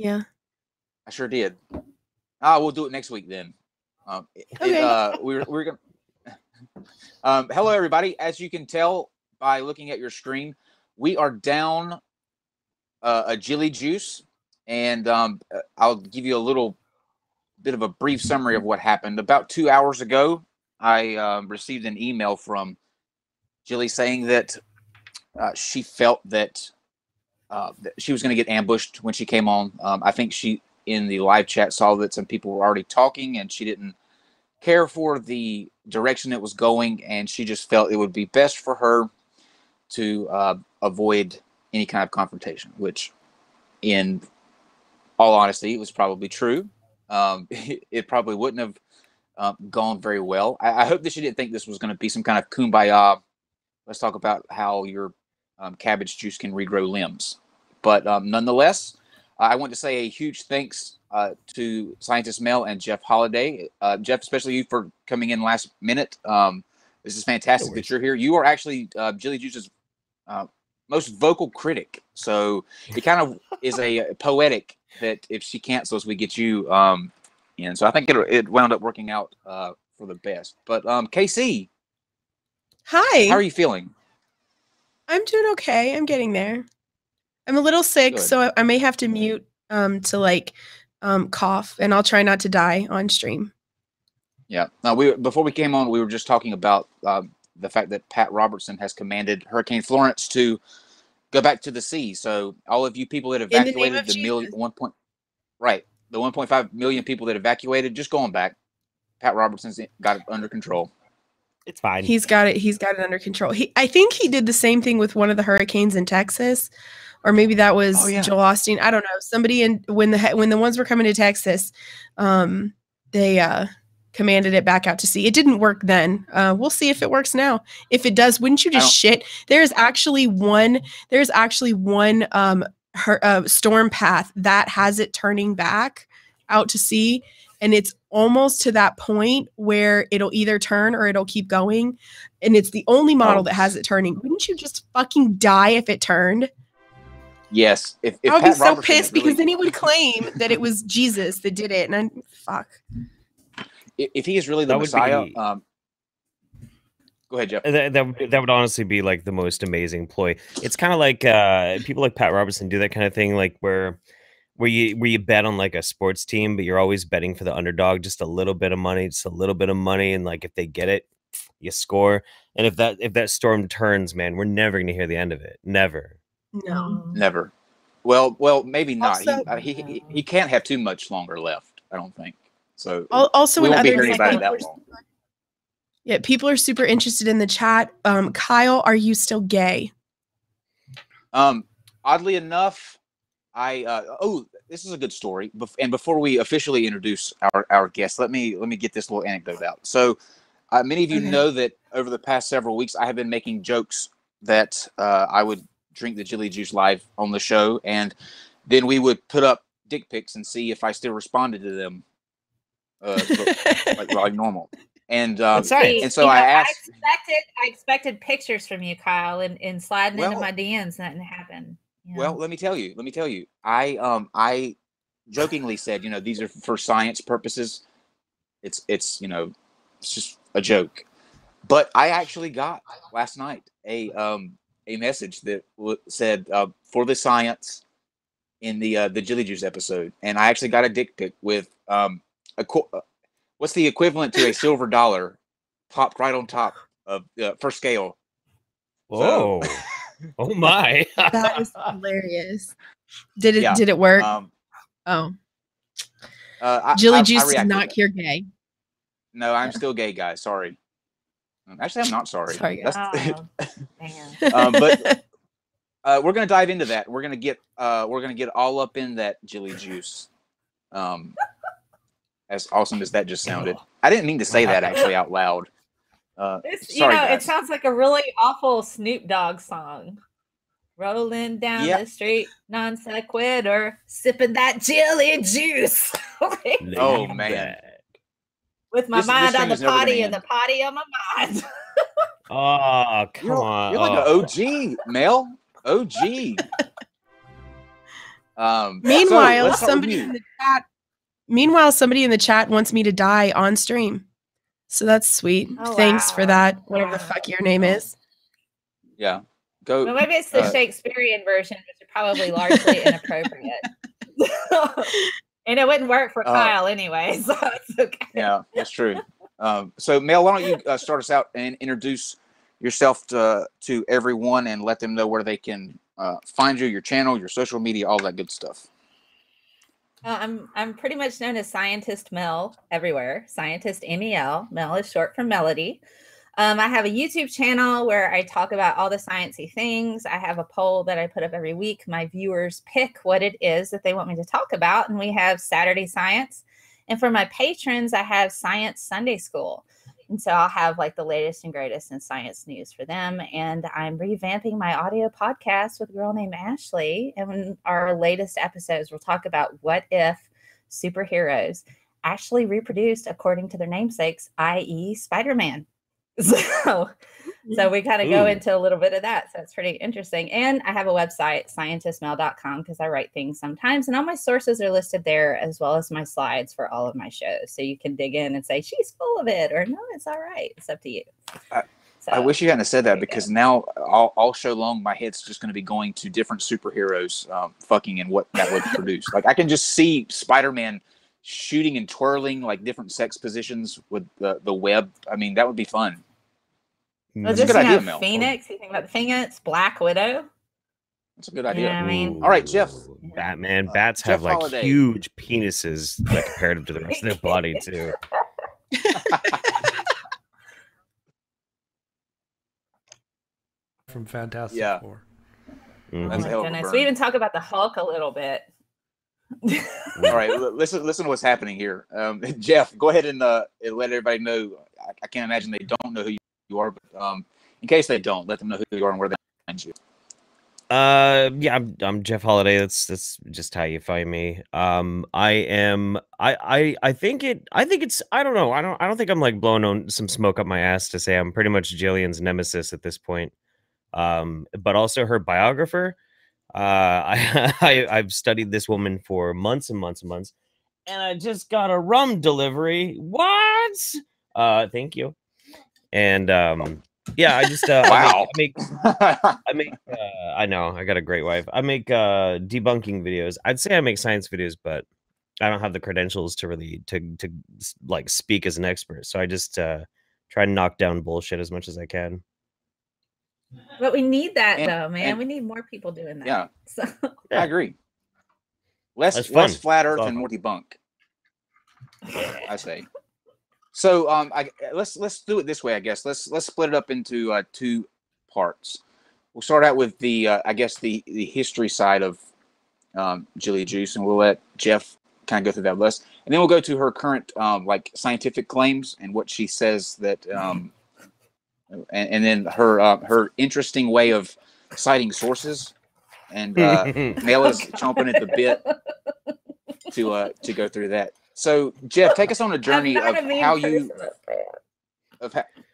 Yeah. I sure did. We'll do it next week then. Okay. We're gonna. Hello, everybody. As you can tell by looking at your screen, we are down a Jilly Juice, and I'll give you a little bit of a brief summary of what happened. About 2 hours ago, I received an email from Jilly saying that she felt that she was going to get ambushed when she came on. I think she, in the live chat, saw that some people were already talking, and she didn't care for the direction it was going, and she just felt it would be best for her to avoid any kind of confrontation, which, in all honesty, it was probably true. It probably wouldn't have gone very well. I hope that she didn't think this was going to be some kind of kumbaya. Let's talk about how your cabbage juice can regrow limbs. But nonetheless, I want to say a huge thanks to Scientist Mel and Jeff Holiday. Jeff, especially you for coming in last minute. This is fantastic that you're here. You are actually Jilly Juice's most vocal critic. So it kind of is a poetic that if she cancels, we get you in. So I think it wound up working out for the best. But KC. Hi. How are you feeling? I'm doing okay. I'm getting there. I'm a little sick, so I may have to mute to like cough, and I'll try not to die on stream. Yeah. Now, before we came on, we were just talking about the fact that Pat Robertson has commanded Hurricane Florence to go back to the sea. So all of you people that evacuated the 1.5 million people that evacuated, just going back. Pat Robertson's got it under control. It's fine. He's got it under control. I think he did the same thing with one of the hurricanes in Texas, or maybe that was Joel Osteen. I don't know. Somebody when the ones were coming to Texas, they commanded it back out to sea. It didn't work then. We'll see if it works now. If it does, wouldn't you just shit? There's actually one storm path that has it turning back out to sea. And it's almost to that point where it'll either turn or it'll keep going. And it's the only model that has it turning. Wouldn't you just fucking die if it turned? Yes. If I would Pat be so Robertson pissed because then he would claim that it was Jesus that did it. And fuck. If he is really the Messiah, go ahead, Jeff. That would honestly be like the most amazing ploy. It's kind of like people like Pat Robertson do that kind of thing, like where you bet on like a sports team, but you're always betting for the underdog, just a little bit of money, and like if they get it, you score. And if that storm turns, man, we're never gonna hear the end of it. Never. No. Never. Well, maybe not. Also, he can't have too much longer left, I don't think. So also we in won't be other hearing about it that long. Yeah, people are super interested in the chat. Kyle, are you still gay? Oddly enough, this is a good story. And before we officially introduce our guest, let me get this little anecdote out. So many of you know that over the past several weeks, I have been making jokes that I would drink the Jilly Juice live on the show, and then we would put up dick pics and see if I still responded to them like normal. And so I expected pictures from you, Kyle, and sliding into my DMs. Nothing happened. You know? Well, let me tell you. I jokingly said, these are for science purposes. It's just a joke. But I actually got last night a message that said for the science in the Jilly Juice episode, and I actually got a dick pic with what's the equivalent to a silver dollar popped right on top of for scale. Whoa. So, oh my. That is hilarious. Did it work? Jilly Juice does not cure gay. No, I'm still gay, guys. Sorry. Actually, I'm not sorry. Sorry, guys. But we're gonna dive into that. We're gonna get all up in that Jilly Juice. As awesome as that just sounded. I didn't mean to say that actually out loud. Sorry, guys. It sounds like a really awful Snoop Dogg song. Rolling down the street, NonSequitur, sipping that Jilly Juice. Oh man. With my mind on the potty and the potty on my mind. Oh, come on. You're like an OG, Mel. OG. Meanwhile, somebody in the chat. Meanwhile, somebody in the chat wants me to die on stream. So that's sweet. Oh, Thanks for that. Whatever Wow. the fuck your name is. Yeah. Go. Well, maybe it's the Shakespearean version, which is probably largely inappropriate. And it wouldn't work for Kyle anyway, so it's okay. Yeah, that's true. So, Mel, why don't you start us out and introduce yourself to everyone and let them know where they can find you, your channel, your social media, all that good stuff. I'm pretty much known as Scientist Mel everywhere. Scientist MEL. Mel is short for Melody. I have a YouTube channel where I talk about all the sciencey things. I have a poll that I put up every week. My viewers pick what it is that they want me to talk about, and we have Saturday Science. And for my patrons, I have Science Sunday School. And so I'll have like the latest and greatest in science news for them. And I'm revamping my audio podcast with a girl named Ashley. And in our latest episodes, we'll talk about what if superheroes actually reproduced according to their namesakes, i.e. Spider-Man. So we kind of go into a little bit of that. So it's pretty interesting. And I have a website, scientistmel.com, because I write things sometimes. And all my sources are listed there, as well as my slides for all of my shows. So you can dig in and say, she's full of it, or no, it's all right. It's up to you. I wish you hadn't said that, because now all show long, my head's just going to be going to different superheroes fucking and what that would produce. Like, I can just see Spider-Man shooting and twirling like different sex positions with the web. I mean, that would be fun. Well, just, a good idea, Mel. Phoenix, you think about the Phoenix, Black Widow. That's a good idea. You know what I mean? All right, Jeff. Batman. Bats have like Holiday. Huge penises like, comparative to the rest of their body, too. From Fantastic Four. Mm-hmm. Oh my goodness. We even talk about the Hulk a little bit. All right, listen to what's happening here. Jeff, go ahead and let everybody know. I can't imagine they don't know who you are, but in case they don't, let them know who you are and where they find you. Yeah, I'm Jeff Holiday. That's just how you find me. I think it's I don't know. I don't think I'm like blowing on some smoke up my ass to say I'm pretty much Jillian's nemesis at this point. But also her biographer. I've studied this woman for months and months and months, and I just got a rum delivery. What? Thank you. And yeah, I just wow. I know I got a great wife. I make debunking videos. I'd say I make science videos, but I don't have the credentials to really to like speak as an expert. So I just try to knock down bullshit as much as I can. But we need that though, man. We need more people doing that. Yeah, so. I agree. Less flat Earth and more debunk. I say. So let's do it this way. I guess let's split it up into two parts. We'll start out with the I guess the history side of Jilly Juice, and we'll let Jeff kind of go through that list, and then we'll go to her current like scientific claims and what she says that. And then her interesting way of citing sources, and Mel is chomping at the bit to go through that. So Jeff, take us on a journey of how you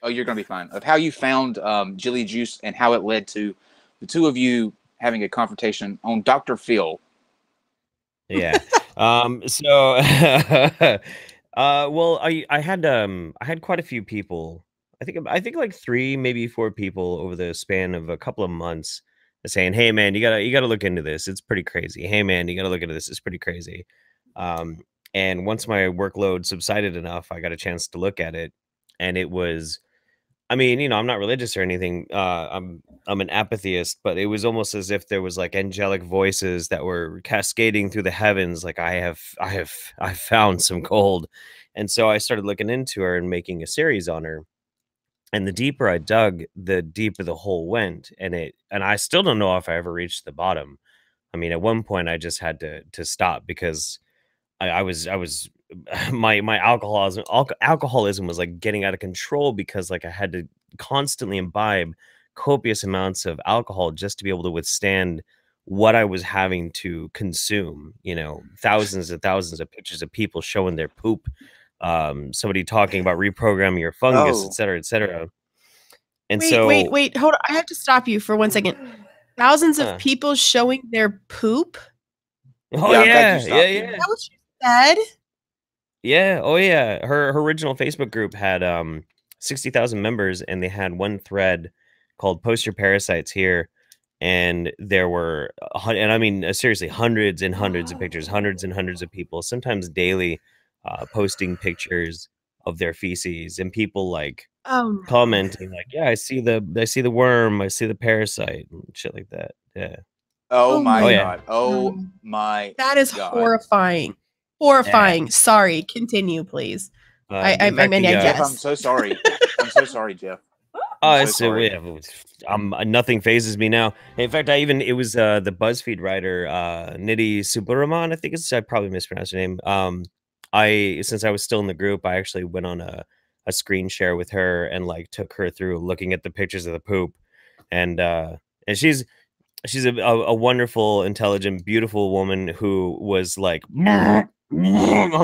you're gonna be fine, of how you found Jilly Juice and how it led to the two of you having a confrontation on Dr. Phil. Yeah. So well, I had quite a few people. I think like 3, maybe 4 people over the span of a couple of months saying, "Hey man, you gotta look into this. It's pretty crazy. Hey man, you gotta look into this. It's pretty crazy." And once my workload subsided enough, I got a chance to look at it, and it was, I mean, you know, I'm not religious or anything. I'm an apatheist, but it was almost as if there was like angelic voices that were cascading through the heavens. Like I've found some gold, and so I started looking into her and making a series on her. And the deeper I dug, the deeper the hole went, and I still don't know if I ever reached the bottom. I mean, at one point I just had to stop because I was my alcoholism was like getting out of control, because like I had to constantly imbibe copious amounts of alcohol just to be able to withstand what I was having to consume. You know, thousands and thousands of pictures of people showing their poop. Somebody talking about reprogramming your fungus, et cetera, et cetera. And wait, hold on. I have to stop you for 1 second. Thousands of people showing their poop? Oh Yeah, I'm glad yeah, you stopped. yeah, Is that what you said? yeah. Oh yeah. Her original Facebook group had 60,000 members, and they had one thread called "Post Your Parasites Here," and there were and I mean seriously hundreds and hundreds of pictures, hundreds and hundreds of people, sometimes daily, posting pictures of their feces, and people like Oh no. commenting like, "Yeah, I see the worm, I see the parasite," and shit like that. Yeah. Oh my Oh, god. yeah. Oh my. That is God. horrifying. Horrifying. Sorry. Continue, please. I In fact, mean, I the, Jeff, guess. I'm so sorry. I'm so sorry, Jeff. I'm so sorry. Nothing phases me now. In fact, it was the BuzzFeed writer Nidhi Subramanian, I think I probably mispronounced her name. Since I was still in the group, I actually went on a screen share with her and like took her through looking at the pictures of the poop, and she's a wonderful, intelligent, beautiful woman who was like on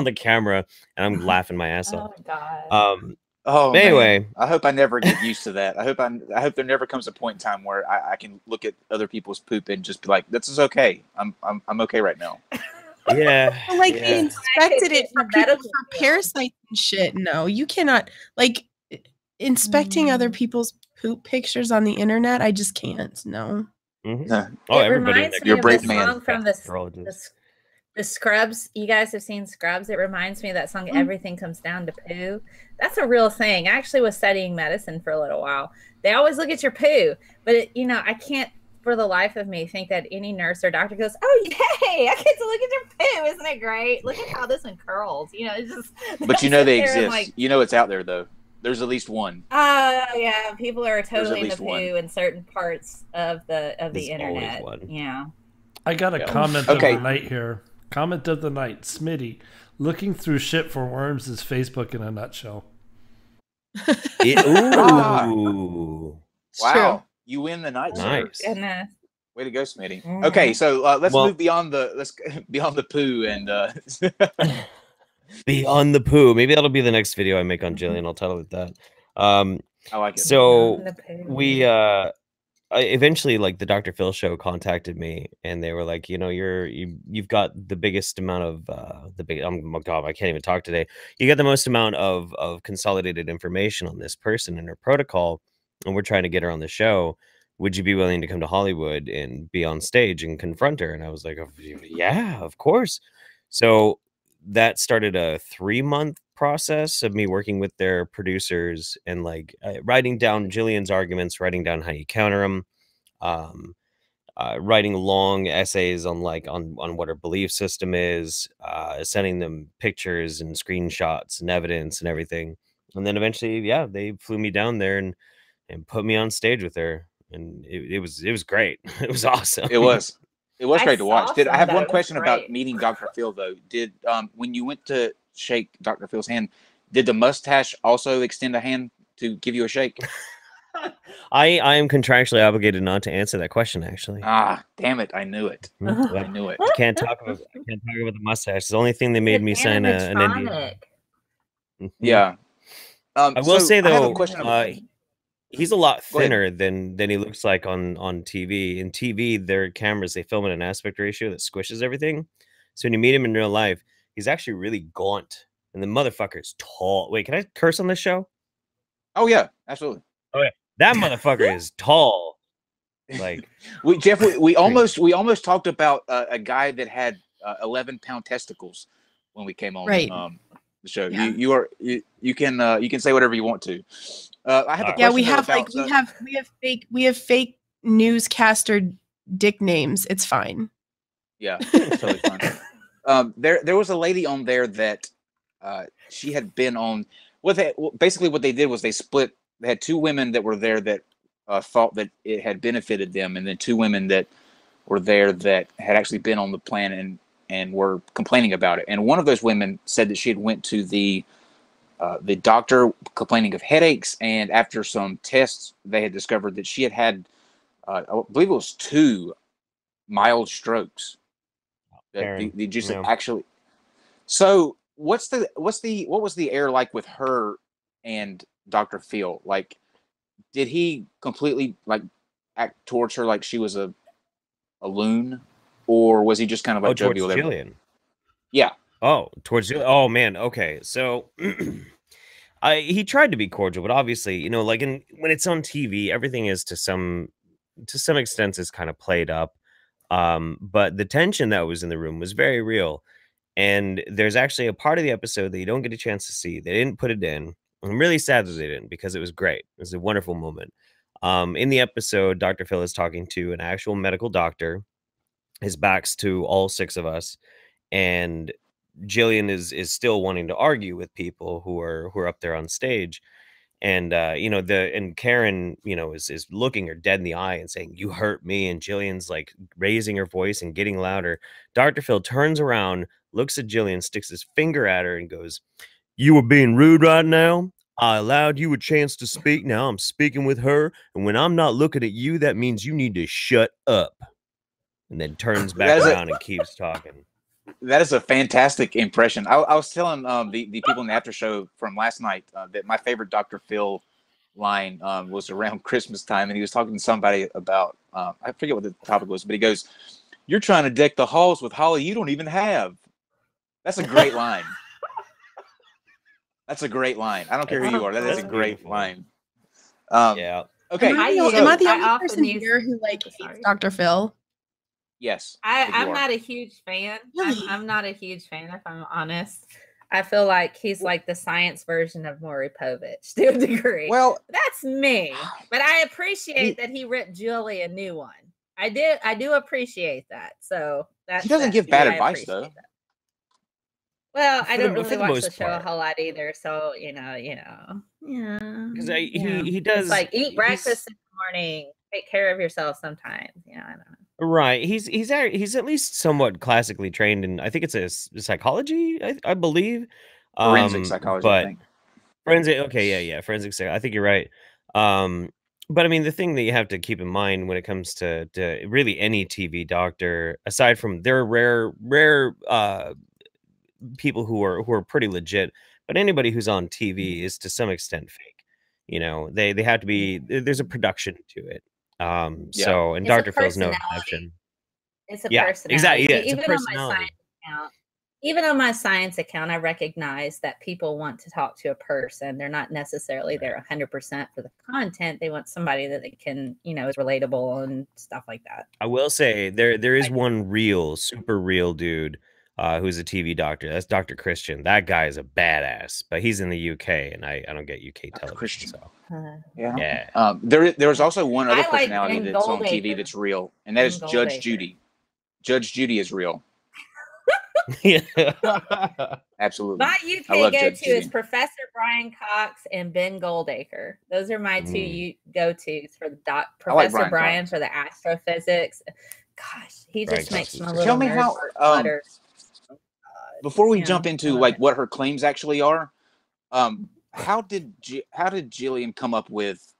the camera, and I'm laughing my ass off. Oh my god. Oh Anyway, man. I hope I never get used to that. I hope there never comes a point in time where I can look at other people's poop and just be like, "This is okay. I'm okay right now." yeah, But, like, yeah. they inspected it for people Medical for parasites and shit. No, you cannot, like, inspecting other people's poop pictures on the internet. I just can't. No. Mm-hmm. Oh, It reminds me You're a of brave the man. song from the Scrubs. You guys have seen Scrubs. It reminds me of that song, Everything Comes Down to Poo. That's a real thing. I actually was studying medicine for a little while. They always look at your poo, but I can't for the life of me think that any nurse or doctor goes, "Oh yay, I get to look at your poo. Isn't it great? Look at how this one curls." It's just. But they exist. Like, it's out there though. There's at least one. Yeah, people are totally in the poo one. in certain parts of the internet. Yeah. I got a comment of the night here. Comment of the night, Smitty. Looking through shit for worms is Facebook in a nutshell. Ooh. Wow. You win the night. Nice. Goodness. Way to go, Smitty. Okay, so let's move beyond the poo and beyond the poo. Maybe that'll be the next video I make on Jillian. I'll title it that. I like it. So we eventually, like, the Dr. Phil show contacted me, and they were like, you've got the biggest amount of oh god, I can't even talk today. You got the most amount of consolidated information on this person and her protocol, and we're trying to get her on the show. Would you be willing to come to Hollywood and be on stage and confront her? And I was like, oh, yeah, of course. So that started a 3-month process of me working with their producers and like writing down Jillian's arguments, writing down how you counter them, writing long essays on what her belief system is, sending them pictures and screenshots and evidence and everything. And then eventually, they flew me down there and put me on stage with her. And it was great. It was awesome. It was great to watch. I have one question great. about meeting Dr. Phil though. Did when you went to shake Dr. Phil's hand, did the mustache also extend a hand to give you a shake? I am contractually obligated not to answer that question, actually. Ah, damn it! I knew it. I knew it. I can't talk about the mustache. It's the only thing that made me sign an NDA. Yeah. I will say though, I have a question he's a lot thinner than he looks like on TV. In TV, their cameras, they film at an aspect ratio that squishes everything. So when you meet him in real life, he's actually really gaunt, and the motherfucker's tall. Wait, can I curse on this show? Oh yeah, absolutely. Oh yeah, that motherfucker is tall. Like we almost talked about a guy that had 11-pound testicles when we came on the show. Yeah. You can say whatever you want to. I have a question. We have fake newscaster dick names. It's fine. Yeah, it's totally fine. There was a lady on there that she had been on. Basically what they did was they split. They had 2 women that were there that thought that it had benefited them, and then 2 women that were there that had actually been on the plan and were complaining about it. And one of those women said that she had went to the doctor complaining of headaches, and after some tests, they had discovered that she had I believe it was 2 mild strokes. The juice actually. So what was the air like with her and Dr. Phil? Like, did he completely like act towards her like she was a loon? or was he just kind of like towards jovial? Jillian? Yeah. Oh, towards Jillian. Oh man. Okay, so he tried to be cordial, but obviously, you know, like when it's on TV, everything is to some extent is kind of played up. But the tension that was in the room was very real. And there's actually a part of the episode that you don't get a chance to see. They didn't put it in. I'm really sad that they didn't, because it was great. It was a wonderful moment. In the episode, Dr. Phil is talking to an actual medical doctor. His back's to all 6 of us, and Jillian is still wanting to argue with people who are up there on stage. And you know, and Karen, you know, is looking her dead in the eye and saying, "You hurt me." And Jillian's like raising her voice and getting louder. Dr. Phil turns around, looks at Jillian, sticks his finger at her and goes, "You were being rude right now. I allowed you a chance to speak. Now I'm speaking with her. And when I'm not looking at you, that means you need to shut up." And then turns back around and keeps talking. That is a fantastic impression. I was telling the people in the after show from last night that my favorite Dr. Phil line was around Christmas time, and he was talking to somebody about I forget what the topic was, but he goes, "You're trying to deck the halls with holly you don't even have." That's a great line. That's a great line. I don't care who you are. That is a great line. Yeah. Okay. Am I the only person here who hates Dr. Phil? Yes. I'm not a huge fan. Really? I'm not a huge fan, if I'm honest. I feel like he's like the science version of Maury Povich to a degree. Well, that's me. But I appreciate that he ripped Julie a new one. I do appreciate that. So he doesn't give bad advice though. That. Well, I don't really watch the show a whole lot either, so you know, yeah. Because he does, it's like eat breakfast in the morning, take care of yourself sometimes. You know, I don't know. Right. He's at least somewhat classically trained in, I think it's a psychology, I believe. Forensic psychology, I think. Forensic. Okay, yeah, forensic psychology. I think you're right. But I mean, the thing that you have to keep in mind when it comes to really any TV doctor, aside from there are rare people who are pretty legit, but anybody who's on TV is to some extent fake. You know, they have to be. There's a production to it. So, and Dr. Phil's no exception. It's a personality. Exactly. Yeah, Even on my science account, I recognize that people want to talk to a person. They're not necessarily there 100% for the content. They want somebody that they can, is relatable and stuff like that. I will say there is one super real dude who's a TV doctor. That's Dr. Christian. That guy is a badass, but he's in the UK, and I don't get UK television. Christian. So. Yeah. There's also one other personality that's on TV that's real, and that is Judge Judy. Judge Judy is real. Yeah. Absolutely. My UK go-to is Professor Brian Cox and Ben Goldacre. Those are my two go-tos for the Professor Brian for the astrophysics. Gosh, he just makes my little. Tell me how. Before we jump into what her claims actually are, how did Jillian come up with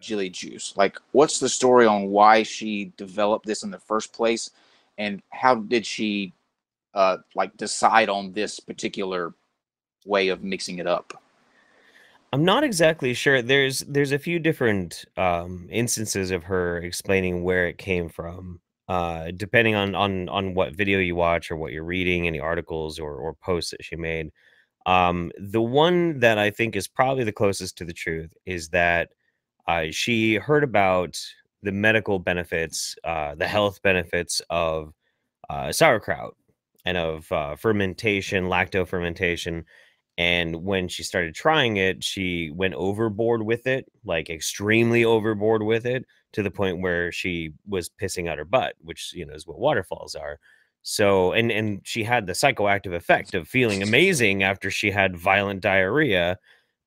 Jilly Juice? Like, what's the story on why she developed this in the first place, and how did she decide on this particular way of mixing it up? I'm not exactly sure. There's a few different instances of her explaining where it came from, depending on what video you watch or what you're reading, any articles or posts that she made. The one that I think is probably the closest to the truth is that she heard about the medical benefits, the health benefits of sauerkraut and of fermentation, lacto fermentation. And when she started trying it, she went overboard with it, like extremely overboard with it, to the point where she was pissing out her butt, which, is what waterfalls are. So, and she had the psychoactive effect of feeling amazing after she had violent diarrhea,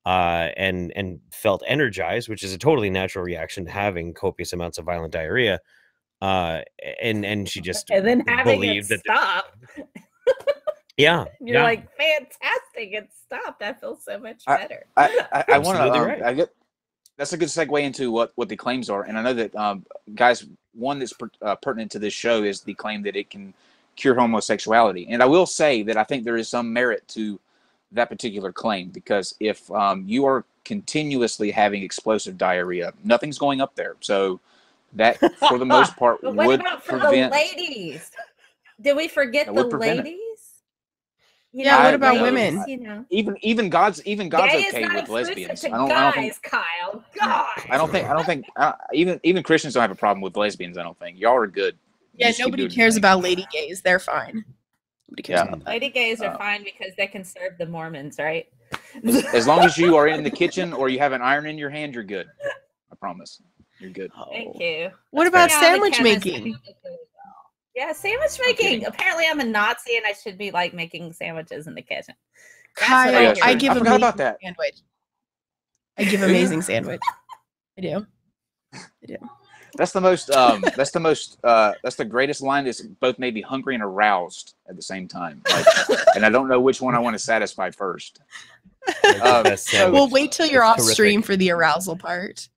and felt energized, which is a totally natural reaction to having copious amounts of violent diarrhea. And she just then having it stop. Yeah, you're like, fantastic! It stopped. I feel so much better. I want to. That's a good segue into what the claims are, and I know that guys, one that's pertinent to this show is the claim that it can cure homosexuality, and I will say that I think there is some merit to that particular claim, because if you are continuously having explosive diarrhea, nothing's going up there, so that for the most part But what would about for prevent. the ladies? Did we forget That the would prevent it. ladies? You Yeah, know, what about ladies, women? You know, Even God's gay is okay not with exclusive lesbians. to I don't guys, think. Kyle. Guys. I don't think even Christians don't have a problem with lesbians. I don't think y'all are good. Yeah, Just keep nobody doing your cares thing. about lady gays. They're fine. Nobody cares Yeah. about that. Lady gays are fine because they can serve the Mormons, right? As long as you are in the kitchen or you have an iron in your hand, you're good. I promise. You're good. Thank you. What Let's about bring on the sandwich chemist. making? Yeah, sandwich making. Apparently, I'm a Nazi and I should be like making sandwiches in the kitchen. That's what Kyle, Yeah, I true. give I forgot amazing about that. sandwich. I give Do you? amazing sandwich. I do. That's the most. That's the greatest line. Is both made me hungry and aroused at the same time. Like, and I don't know which one I want to satisfy first. Well, wait till you're off terrific. stream for the arousal part.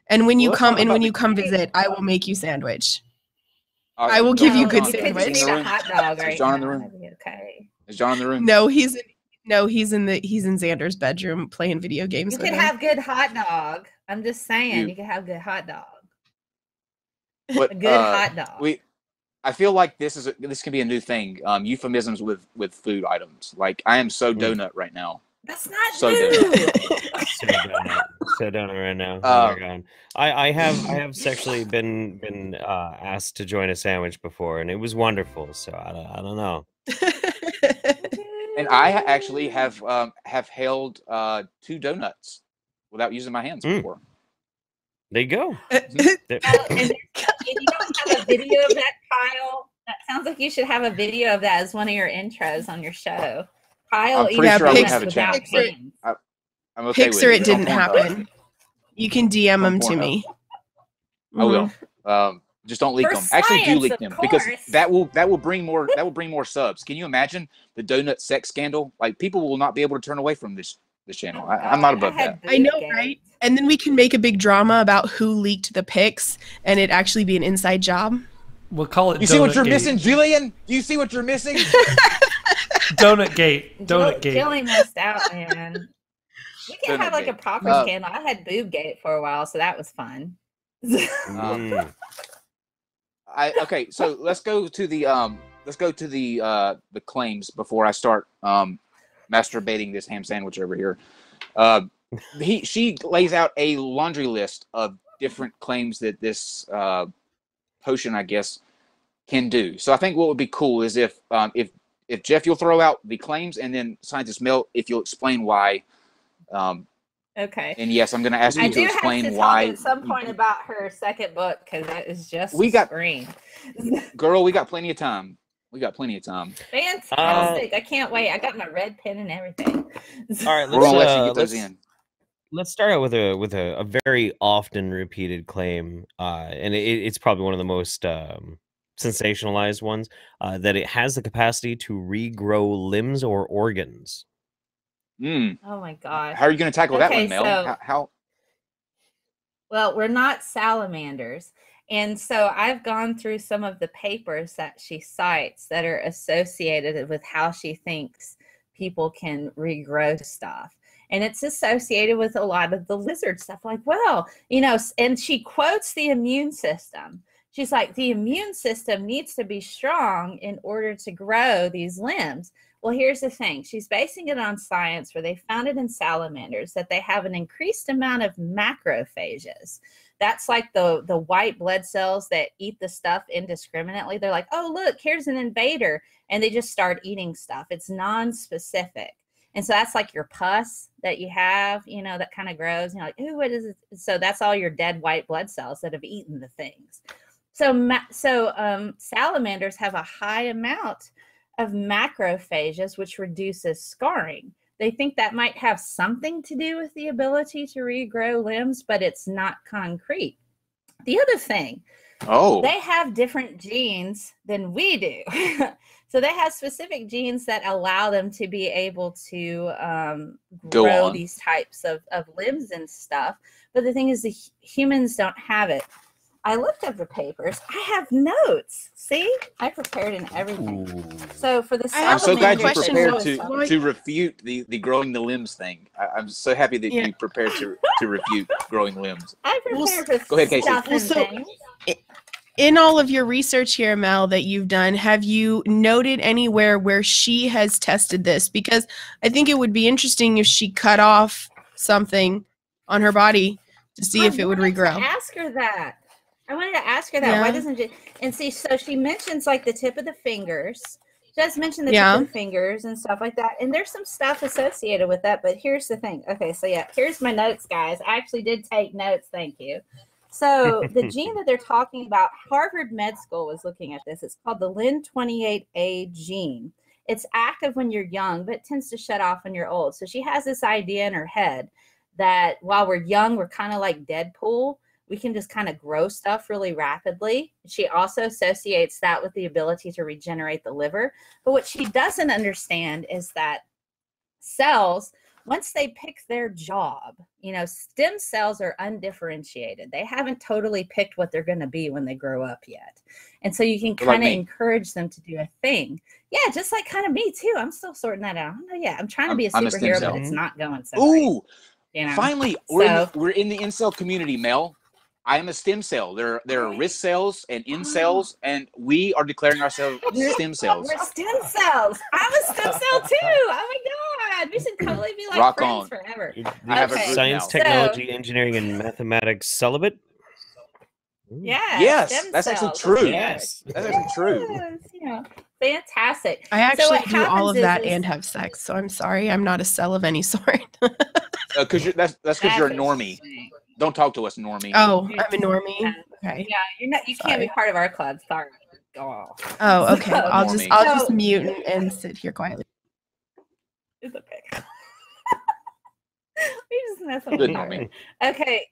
And when you Let's come talk and about when the- you come visit, I will make you sandwich. I will give you John, good John, sandwich. You is could John just in eat the a hot dog Is right John in the now. room? That'd be okay. Is John in the room? No, he's in Xander's bedroom playing video games. You with could him. have good hot dog. I'm just saying, You- you could have good hot dog. What, A good hot dog. I feel like this can be a new thing. Euphemisms with food items. Like I am so donut right now. That's not So new. So donut right now. Oh my god. I have sexually been asked to join a sandwich before, and it was wonderful. So I don't know. And I actually have held 2 donuts without using my hands before. There you go. And you don't have a video of that, Kyle? That sounds like you should have a video of that as one of your intros on your show. Kyle, I'm pretty sure I wouldn't have a channel. I'm okay Pics with or it. it didn't happen. You can DM them to Pornhub. me. I will. Just don't leak For them. Actually, do science, leak of them because course. that will bring more subs. Can you imagine the donut sex scandal? Like people will not be able to turn away from this channel. I'm not above that. I know, right? And then we can make a big drama about who leaked the pics, and it actually be an inside job. We'll call it. You see what Donut you're Gate. missing, Jillian? Do you see what you're missing? Donut Gate. Donut Gate. Jilly missed out, man. We can Donut have like a Gate. proper scandal. I had boob gate for a while, so that was fun. Okay, so let's go to the claims before I start masturbating this ham sandwich over here. She lays out a laundry list of different claims that this potion, I guess, can do. So I think what would be cool is if Jeff, you'll throw out the claims, and then Scientist Mel, if you'll explain why. Okay. And yes, I'm going to ask you to explain I do have to why. talk at some point about her second book because that is just screen. Girl, we got plenty of time. Fantastic! I can't wait. I got my red pen and everything. All right, We're gonna let you get those in. Let's start out with a very often repeated claim, and it's probably one of the most sensationalized ones, that it has the capacity to regrow limbs or organs. Oh my gosh! How are you going to tackle that Okay, one, Mel? so- How? Well, we're not salamanders. And so I've gone through some of the papers that she cites that are associated with how she thinks people can regrow stuff. And it's associated with a lot of the lizard stuff. Like, well, and she quotes the immune system. She's like, the immune system needs to be strong in order to grow these limbs. Well, here's the thing. She's basing it on science where they found it in salamanders that they have an increased amount of macrophages. That's like the white blood cells that eat the stuff indiscriminately. They're like, oh, look, here's an invader. And they just start eating stuff. It's non-specific. And so that's like your pus that you have, that kind of grows. And you're like, ooh, what is it? So that's all your dead white blood cells that have eaten the things. So salamanders have a high amount of macrophages, which reduces scarring. They think that might have something to do with the ability to regrow limbs, but it's not concrete. The other thing, they have different genes than we do. So they have specific genes that allow them to be able to grow these types of limbs and stuff. But the thing is, the humans don't have it. I looked up the papers. I have notes. See, I prepared and everything. Ooh. So for the I'm so glad you prepared to to refute the growing the limbs thing. I'm so happy that you prepared to refute growing limbs. I prepared for Go ahead, Casey. stuff and things. in all of your research here, Mel, that you've done, have you noted anywhere where she has tested this? Because I think it would be interesting if she cut off something on her body to see if it would regrow. I wanted to ask her that. Why doesn't it? And see, so she mentions like the tip of the fingers. She does mention the tip of the fingers and stuff like that. And there's some stuff associated with that. But here's the thing. Okay, so yeah, here's my notes, guys. I actually did take notes. Thank you. So the gene that they're talking about, Harvard Med School was looking at this. It's called the Lin28A gene. It's active when you're young, but it tends to shut off when you're old. So she has this idea in her head that while we're young, we're kind of like Deadpool. We can just kind of grow stuff really rapidly. She also associates that with the ability to regenerate the liver. But what she doesn't understand is that cells, once they pick their job, you know, stem cells are undifferentiated. They haven't totally picked what they're going to be when they grow up yet. And so you can kind of encourage them to do a thing. Yeah, just like kind of me too. I'm still sorting that out. I'm trying to be a superhero, but it's not going so Ooh, you know? Finally, we're in the incel community, Mel. I am a stem cell. There are wrist cells and in cells, and we are declaring ourselves stem cells. We're stem cells. I'm a stem cell too. Oh my God. We should totally be like Rock friends on. forever. I have a group Science, now. technology, engineering, and mathematics celibate? Yeah. Yes, that's actually true. Yes. That's actually true. Yes, yeah. Fantastic. I actually do all of that is, and have sex, so I'm sorry. I'm not a cell of any sort. Because that's because you're a normie. Don't talk to us, normie. Oh, I'm a normie. Okay. Yeah, you can't be part of our club. Sorry. Oh, okay. I'll just mute and sit here quietly. It's okay. We just mess with normie. Okay.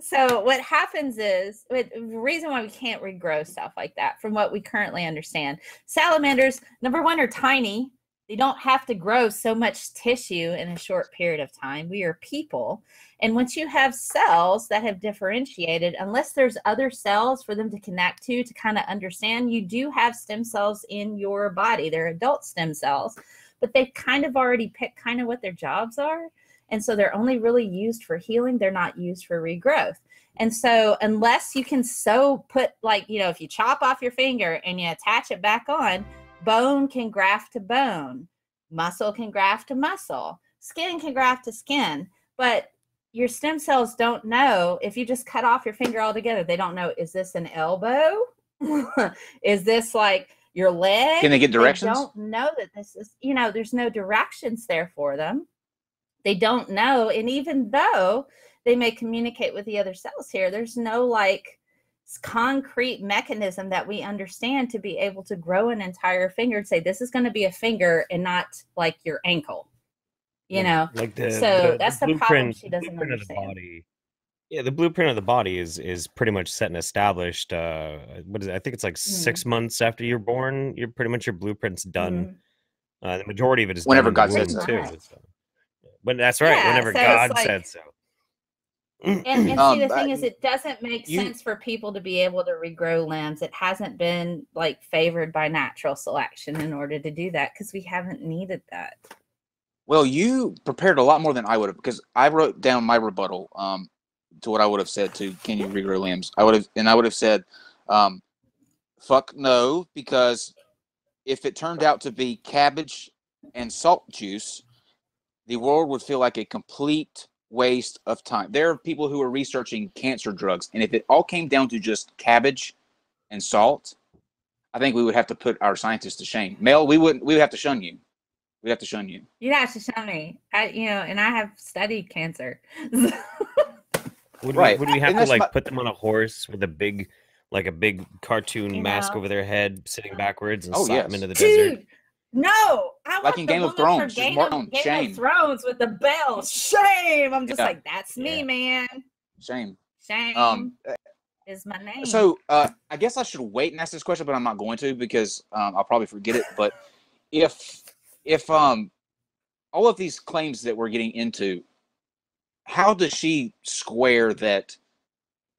So what happens is, the reason why we can't regrow stuff like that, from what we currently understand, salamanders, number one, are tiny. They don't have to grow so much tissue in a short period of time. We are people. And once you have cells that have differentiated, unless there's other cells for them to connect to kind of understand, you do have stem cells in your body. They're adult stem cells, but they've kind of already picked kind of what their jobs are. And so they're only really used for healing. They're not used for regrowth. And so unless you can put, like, you know, if you chop off your finger and you attach it back on, bone can graft to bone, muscle can graft to muscle, skin can graft to skin, but your stem cells don't know. If you just cut off your finger altogether, they don't know, is this an elbow? Is this like your leg? Can they get directions? They don't know that this is, you know, there's no directions there for them. They don't know. And even though they may communicate with the other cells here, there's no like concrete mechanism that we understand to be able to grow an entire finger and say, this is going to be a finger and not like your ankle, you know? Like that's the problem she doesn't understand. Yeah, the blueprint of the body is pretty much set and established. What is it? I think it's like 6 months after you're born, you're pretty much, your blueprint's done. The majority of it is whenever done God said so. too. So. When that's right, whenever God said so. And see, the thing is, it doesn't make sense for people to be able to regrow limbs. It hasn't been like favored by natural selection in order to do that, because we haven't needed that. Well, you prepared a lot more than I would have, because I wrote down my rebuttal to what I would have said to can you regrow limbs. I would have said, fuck no, because if it turned out to be cabbage and salt juice, the world would feel like a complete waste of time. There are people who are researching cancer drugs, and if it all came down to just cabbage and salt, I think we would have to put our scientists to shame. Mel, we would have to shun you. We'd have to shun you. You'd have to shun me. And I have studied cancer. Would we have to like put them on a horse with a big cartoon mask over their head, sitting backwards, and slap them into the desert? No, I like in Game of Thrones. Game of Thrones with the bell. Shame. I'm just like, that's me, man. Shame. Shame is my name. So I guess I should wait and ask this question, but I'm not going to, because I'll probably forget it. But if all of these claims that we're getting into, how does she square that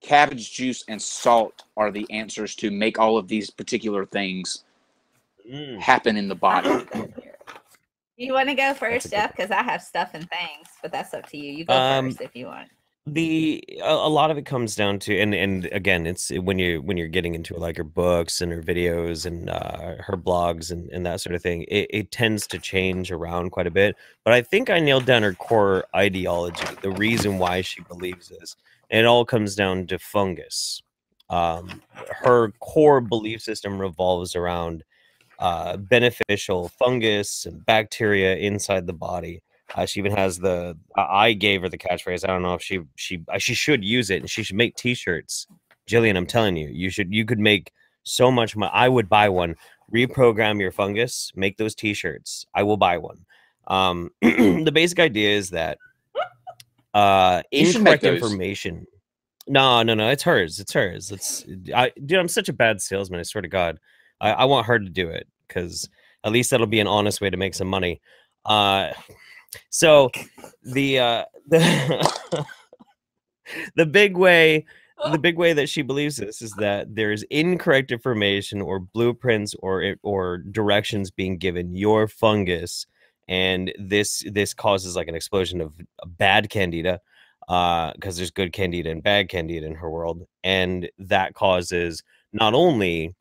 cabbage juice and salt are the answers to make all of these particular things happen in the body? You want to go first, Jeff? Because I have stuff and things, but that's up to you. You go first if you want. A lot of it comes down to, and again, it's when you're getting into like her books and her videos and her blogs and that sort of thing, it tends to change around quite a bit. But I think I nailed down her core ideology, the reason why she believes this, and it all comes down to fungus. Her core belief system revolves around beneficial fungus and bacteria inside the body. She even has I gave her the catchphrase. I don't know if she should use it, and she should make T-shirts. Jillian, I'm telling you, you could make so much money. I would buy one. Reprogram your fungus. Make those T-shirts. I will buy one. The basic idea is that incorrect information. No, it's hers. It's hers. Dude, I'm such a bad salesman. I swear to God. I want her to do it because at least that'll be an honest way to make some money. So the the big way that she believes this is that there's incorrect information or blueprints or directions being given your fungus, and this causes like an explosion of bad candida, because there's good candida and bad candida in her world, and that causes not only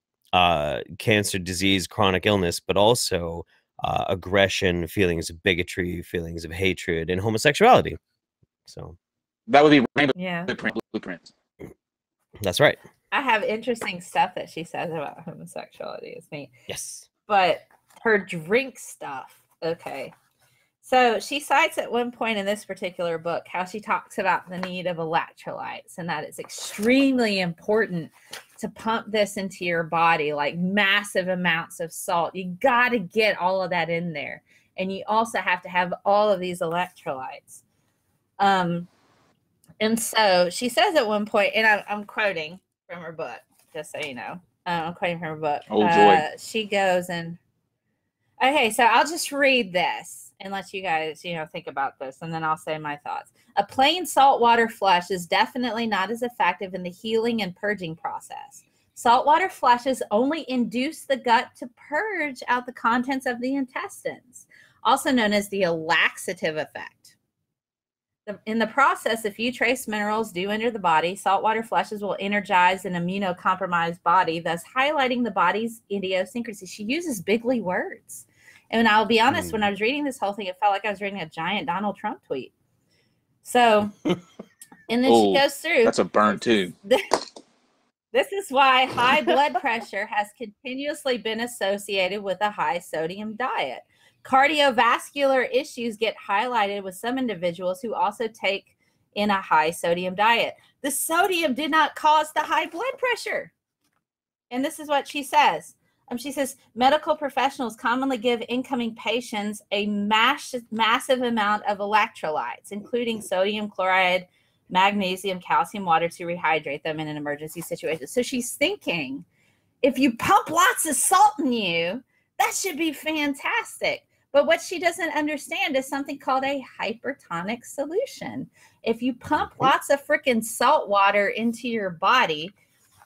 cancer, disease, chronic illness, but also aggression, feelings of bigotry, feelings of hatred, and homosexuality. So that would be rainbow blueprint. That's right. I have interesting stuff that she says about homosexuality. It's me. Yes. But her drink stuff. Okay. So she cites at one point in this particular book how she talks about the need of electrolytes and that it's extremely important to pump this into your body, like massive amounts of salt. You got to get all of that in there. And you also have to have all of these electrolytes. And so she says at one point, and I'm quoting from her book, just so you know. I'm quoting from her book. Oh, joy. She goes and, okay, so I'll just read this and let you guys, think about this, and then I'll say my thoughts. A plain saltwater flush is definitely not as effective in the healing and purging process. Saltwater flushes only induce the gut to purge out the contents of the intestines, also known as the laxative effect. In the process, a few trace minerals do enter the body. Saltwater flushes will energize an immunocompromised body, thus highlighting the body's idiosyncrasy. She uses bigly words. And I'll be honest, when I was reading this whole thing, it felt like I was reading a giant Donald Trump tweet. So, and then she goes through. That's a burn too. This is why high blood pressure has continuously been associated with a high sodium diet. Cardiovascular issues get highlighted with some individuals who also take in a high sodium diet. The sodium did not cause the high blood pressure. And this is what she says. She says, medical professionals commonly give incoming patients a massive amount of electrolytes, including sodium chloride, magnesium, calcium, water to rehydrate them in an emergency situation. So she's thinking, if you pump lots of salt in you, that should be fantastic. But what she doesn't understand is something called a hypertonic solution. If you pump lots of freaking salt water into your body,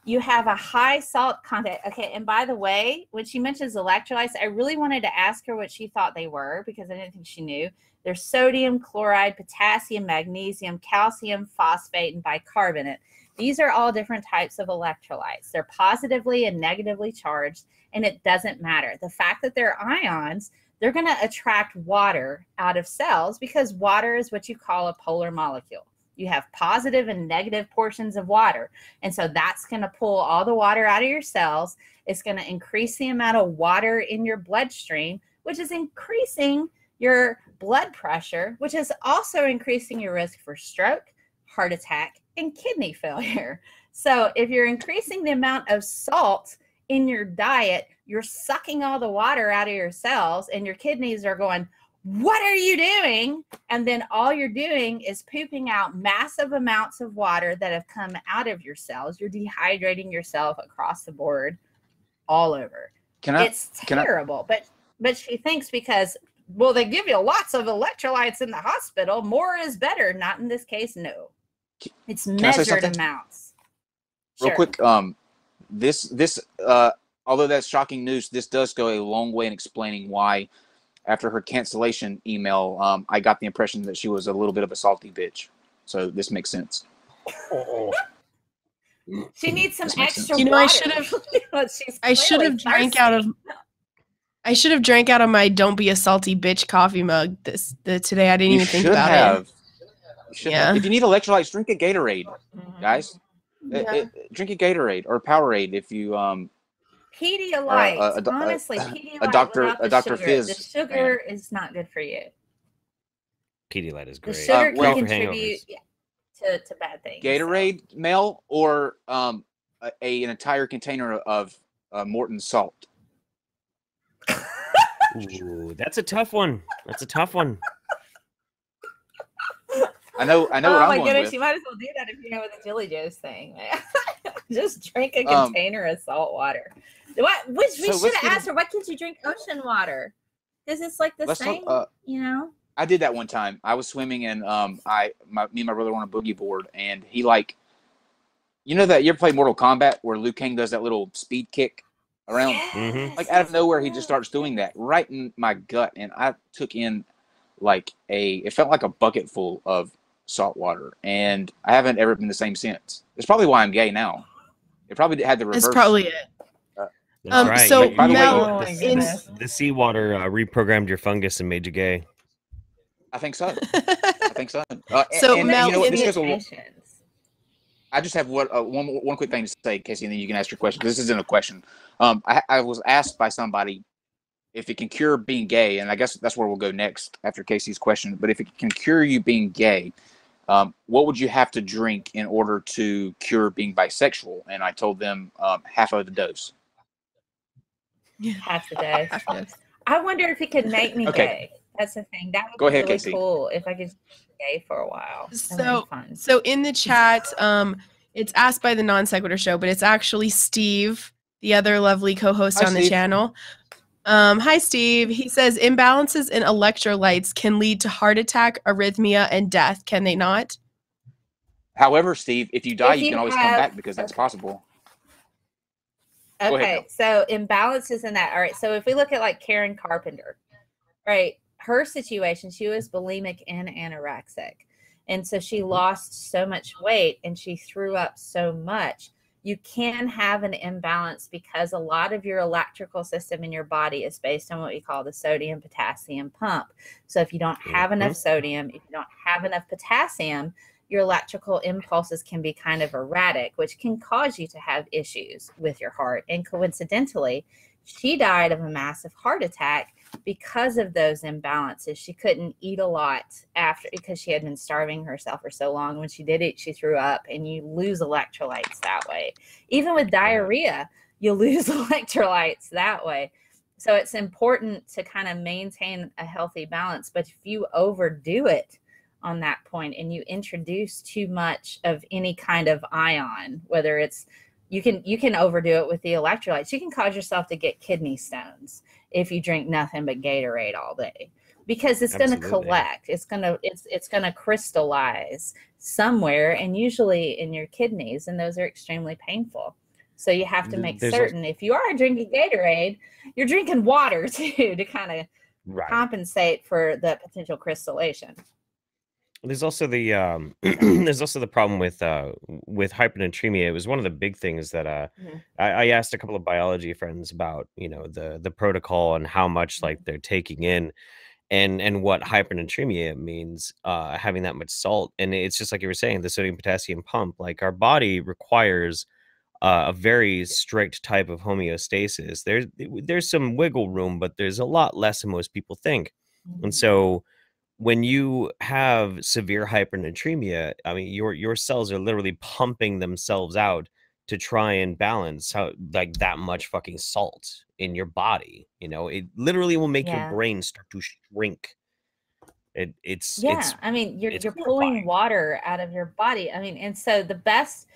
you have a high salt content. Okay, and by the way, when she mentions electrolytes, I really wanted to ask her what she thought they were because I didn't think she knew. There's sodium, chloride, potassium, magnesium, calcium, phosphate, and bicarbonate. These are all different types of electrolytes. They're positively and negatively charged, and it doesn't matter. The fact that they're ions, they're going to attract water out of cells because water is what you call a polar molecule. You have positive and negative portions of water. And so that's going to pull all the water out of your cells. It's going to increase the amount of water in your bloodstream, which is increasing your blood pressure, which is also increasing your risk for stroke, heart attack, and kidney failure. So if you're increasing the amount of salt in your diet, you're sucking all the water out of your cells and your kidneys are going, what are you doing? And then all you're doing is pooping out massive amounts of water that have come out of your cells. You're dehydrating yourself across the board all over. It's terrible. But she thinks because, well, they give you lots of electrolytes in the hospital. More is better. Not in this case, no. It's measured amounts. Real quick, this although that's shocking news, this does go a long way in explaining why after her cancellation email, I got the impression that she was a little bit of a salty bitch. So this makes sense. She needs some extra water. I should have drank out of my "Don't be a salty bitch" coffee mug today. I didn't even think about it. Yeah. If you need electrolytes, drink a Gatorade, guys. Yeah. Drink a Gatorade or Powerade if you Pedialyte. Honestly, Pedialyte a Dr. Fizz. The sugar is not good for you. Pedialyte is great. The sugar can contribute to bad things. Gatorade, Mel, or an entire container of Morton salt. Ooh, that's a tough one. I know. What I'm oh my going goodness, with. you might as well do that if you know with the Jilly Juice thing. Just drink a container of salt water. We should have asked her, why can't you drink ocean water? Because it's like the same, you know. I did that one time. I was swimming and me and my brother were on a boogie board, and he you know that you ever play Mortal Kombat where Liu Kang does that little speed kick around? Yes, like out of nowhere, he just starts doing that right in my gut, and I took in it felt like a bucket full of salt water, and I haven't ever been the same since. It's probably why I'm gay now. It probably had the reverse. That's probably it. That's right. So by the Mel, way, the seawater reprogrammed your fungus and made you gay. I think so. So and Mel, you know what, I just have one quick thing to say, Casey, and then you can ask your question. This isn't a question. I was asked by somebody if it can cure being gay, and I guess that's where we'll go next after Casey's question. But if it can cure you being gay, what would you have to drink in order to cure being bisexual? And I told them half of the dose. Half the dose. I wonder if it could make me gay. That's the thing. That would be really cool if I could be gay for a while. So in the chat, it's asked by the Non-Sequitur Show, but it's actually Steve, the other lovely co-host on the channel. Hi, Steve. He says imbalances in electrolytes can lead to heart attack, arrhythmia, and death. Can they not? However, Steve, if you die, you can always come back because that's possible. Okay, so imbalances in that. All right, so if we look at like Karen Carpenter, right? Her situation, she was bulimic and anorexic. And so she lost so much weight and she threw up so much. You can have an imbalance because a lot of your electrical system in your body is based on what we call the sodium-potassium pump. So if you don't have enough sodium, if you don't have enough potassium, your electrical impulses can be kind of erratic, which can cause you to have issues with your heart. And coincidentally, she died of a massive heart attack because of those imbalances. She couldn't eat a lot because she had been starving herself for so long. When she did eat, she threw up, and you lose electrolytes that way. Even with diarrhea, you lose electrolytes that way. So it's important to kind of maintain a healthy balance. But if you overdo it on that point and you introduce too much of any kind of ion, whether it's you can overdo it with the electrolytes. You can cause yourself to get kidney stones if you drink nothing but Gatorade all day, because it's going to collect. It's going to crystallize somewhere, and usually in your kidneys, and those are extremely painful. So you have to make certain if you are drinking Gatorade, you're drinking water too to kind of compensate for the potential crystallization. There's also the problem with hypernatremia. It was one of the big things that I asked a couple of biology friends about, the protocol and how much like they're taking in, and what hypernatremia means, having that much salt. And it's just like you were saying, the sodium potassium pump. Like our body requires a very strict type of homeostasis. There's some wiggle room, but there's a lot less than most people think, and so when you have severe hypernatremia, I mean, your cells are literally pumping themselves out to try and balance how like that much fucking salt in your body. It literally will make your brain start to shrink. It's I mean, you're pulling water out of your body. I mean, and so the best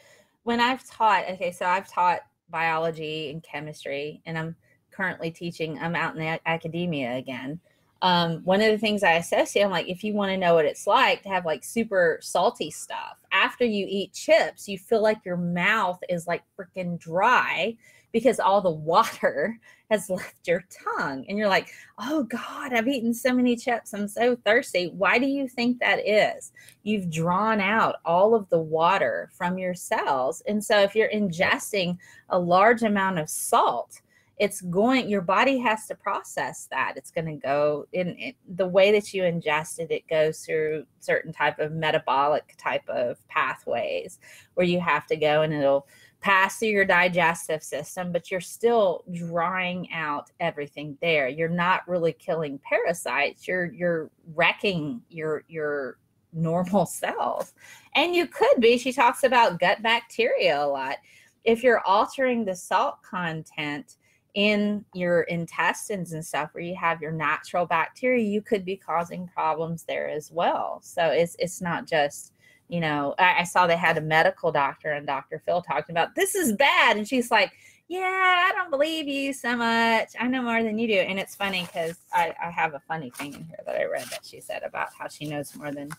when I've taught, I've taught biology and chemistry, and I'm currently teaching. I'm out in academia again. One of the things I associate, I'm like, if you want to know what it's like to have like super salty stuff, after you eat chips, you feel like your mouth is like freaking dry because all the water has left your tongue. And you're like, oh God, I've eaten so many chips. I'm so thirsty. Why do you think that is? You've drawn out all of the water from your cells. And so if you're ingesting a large amount of salt, your body has to process that. It's going to go in the way that you ingest it. It goes through certain type of metabolic type of pathways where you have to go, and it'll pass through your digestive system, but you're still drying out everything there. You're not really killing parasites. You're wrecking your normal cells. And you could be, she talks about gut bacteria a lot. If you're altering the salt content in your intestines and stuff, where you have your natural bacteria, you could be causing problems there as well. So it's not just, you know, I saw they had a medical doctor, and Dr. Phil talking about, this is bad. And she's like, yeah, I don't believe you so much. I know more than you do. And it's funny because I have a funny thing in here that I read that she said about how she knows more than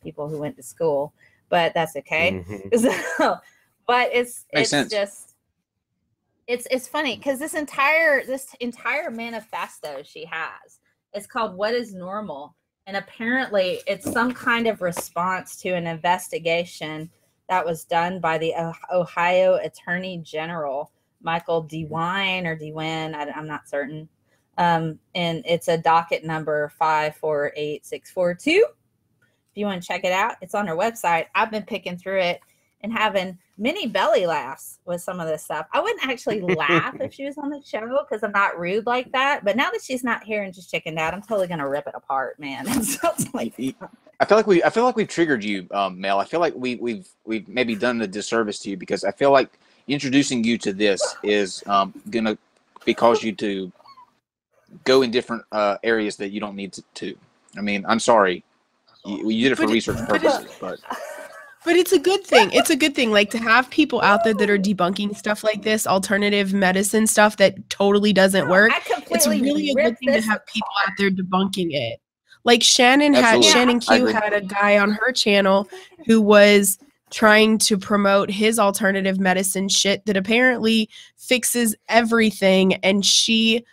people who went to school, but that's okay. So, but it's just, it's funny because this entire manifesto she has, it's called What is Normal? And apparently it's some kind of response to an investigation that was done by the Ohio Attorney General, Michael DeWine or DeWine, I'm not certain. And it's a docket number 548642. If you want to check it out, it's on her website. I've been picking through it and having many belly laughs with some of this stuff. I wouldn't actually laugh if she was on the show because I'm not rude like that. But now that she's not here and just chickened out, I'm totally gonna rip it apart, man. It sounds like I feel like we've triggered you, Mel. I feel like we've maybe done a disservice to you, because I feel like introducing you to this is gonna cause you to go in different areas that you don't need to. I mean, I'm sorry, you did it for research purposes, But it's a good thing. It's a good thing, like, to have people out there that are debunking stuff like this, alternative medicine stuff that totally doesn't work. It's really a good thing to have people out there debunking it. Like Shannon Q had a guy on her channel who was trying to promote his alternative medicine shit that apparently fixes everything, and she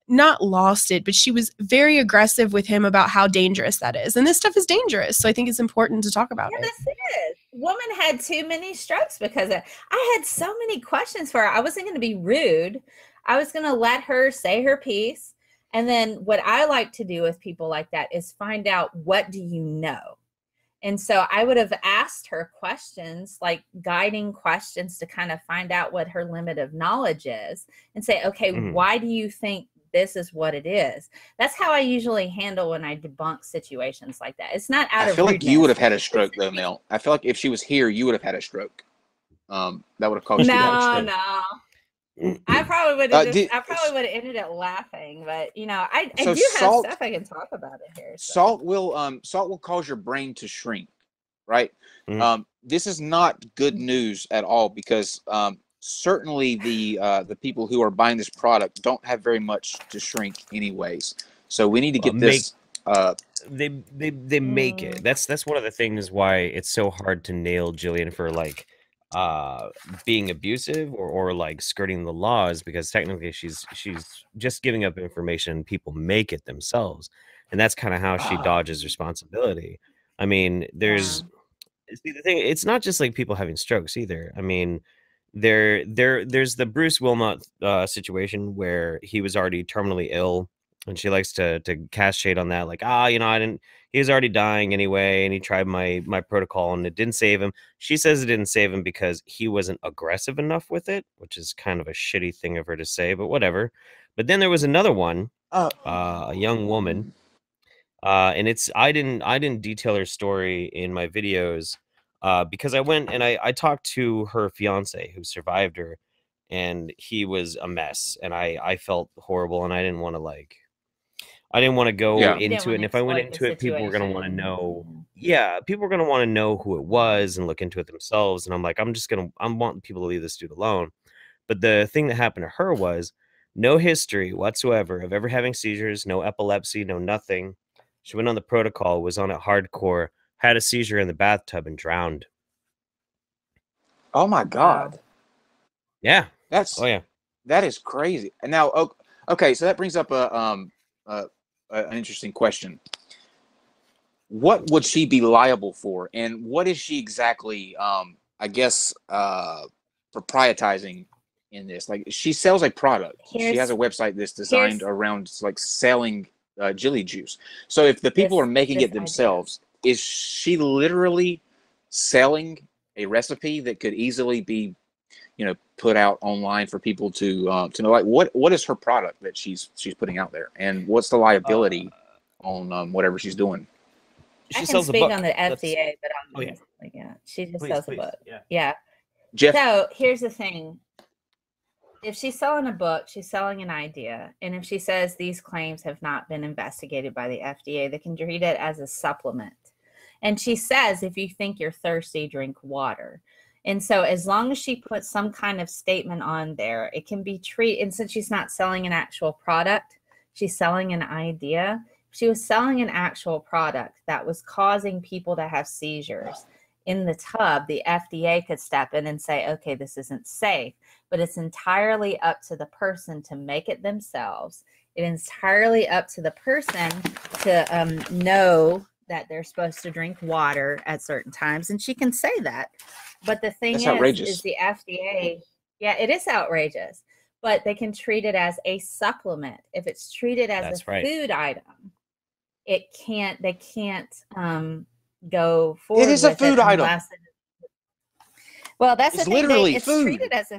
not lost it, but she was very aggressive with him about how dangerous that is. And this stuff is dangerous. So I think it's important to talk about it. This is. Woman had too many strokes because of it. I had so many questions for her. I wasn't going to be rude. I was going to let her say her piece. And then what I like to do with people like that is find out, what do you know? And so I would have asked her questions, like guiding questions, to kind of find out what her limit of knowledge is and say, okay, why do you think this is what it is? That's how I usually handle when I debunk situations like that. It's not out of I feel like rudeness. you would have had a stroke though, Mel. I feel like if she was here, you would have had a stroke. That would have caused you to have a stroke. No. I probably would have ended up laughing, but you know, I do have stuff I can talk about it here. So. Salt will cause your brain to shrink, right? This is not good news at all, because certainly the people who are buying this product don't have very much to shrink anyways. So we need to get this. They make it. That's one of the things why it's so hard to nail Jillian for like being abusive or like skirting the laws, because technically she's just giving up information. People make it themselves, and that's kind of how she dodges responsibility. I mean, there's the thing. It's not just like people having strokes either. I mean, there's the Bruce Wilmot situation where he was already terminally ill, and she likes to cast shade on that, like, he was already dying anyway, and he tried my protocol and it didn't save him. She says it didn't save him because he wasn't aggressive enough with it, which is kind of a shitty thing of her to say, but whatever. But then there was another one, a young woman, and I didn't detail her story in my videos, because I went and I talked to her fiance who survived her, and he was a mess, and I felt horrible, and I didn't want to go into it. And if I went into it, people were going to want to know. Yeah, people were going to want to know who it was and look into it themselves. And I'm like, I want people to leave this dude alone. But the thing that happened to her was no history whatsoever of ever having seizures, no epilepsy, no nothing. She went on the protocol, was on it hardcore, had a seizure in the bathtub, and drowned. Oh my God. Yeah. Oh yeah. That is crazy. And now, okay, so that brings up an interesting question. What would she be liable for, and what is she exactly? I guess proprietizing in this. Like, she sells a product. She has a website that's designed around like selling Jilly Juice. So if the people are making it themselves, is she literally selling a recipe that could easily be, put out online for people to know? Like, what is her product that she's putting out there, and what's the liability on whatever she's doing? I can speak on the FDA, but she just sells a book. Yeah. Jeff? So here's the thing. If she's selling a book, she's selling an idea. And if she says these claims have not been investigated by the FDA, they can treat it as a supplement. And she says, if you think you're thirsty, drink water. And so as long as she puts some kind of statement on there, it can be treated. And since she's not selling an actual product, she's selling an idea. She was selling an actual product that was causing people to have seizures. In the tub, the FDA could step in and say, okay, this isn't safe, but it's entirely up to the person to make it themselves. It's entirely up to the person to know that they're supposed to drink water at certain times. And she can say that. But the thing is the FDA, it is outrageous, but they can treat it as a supplement. If it's treated as food item, they can't go forward. It is a food item. Well, that's it's the thing. Literally it's food. Treated as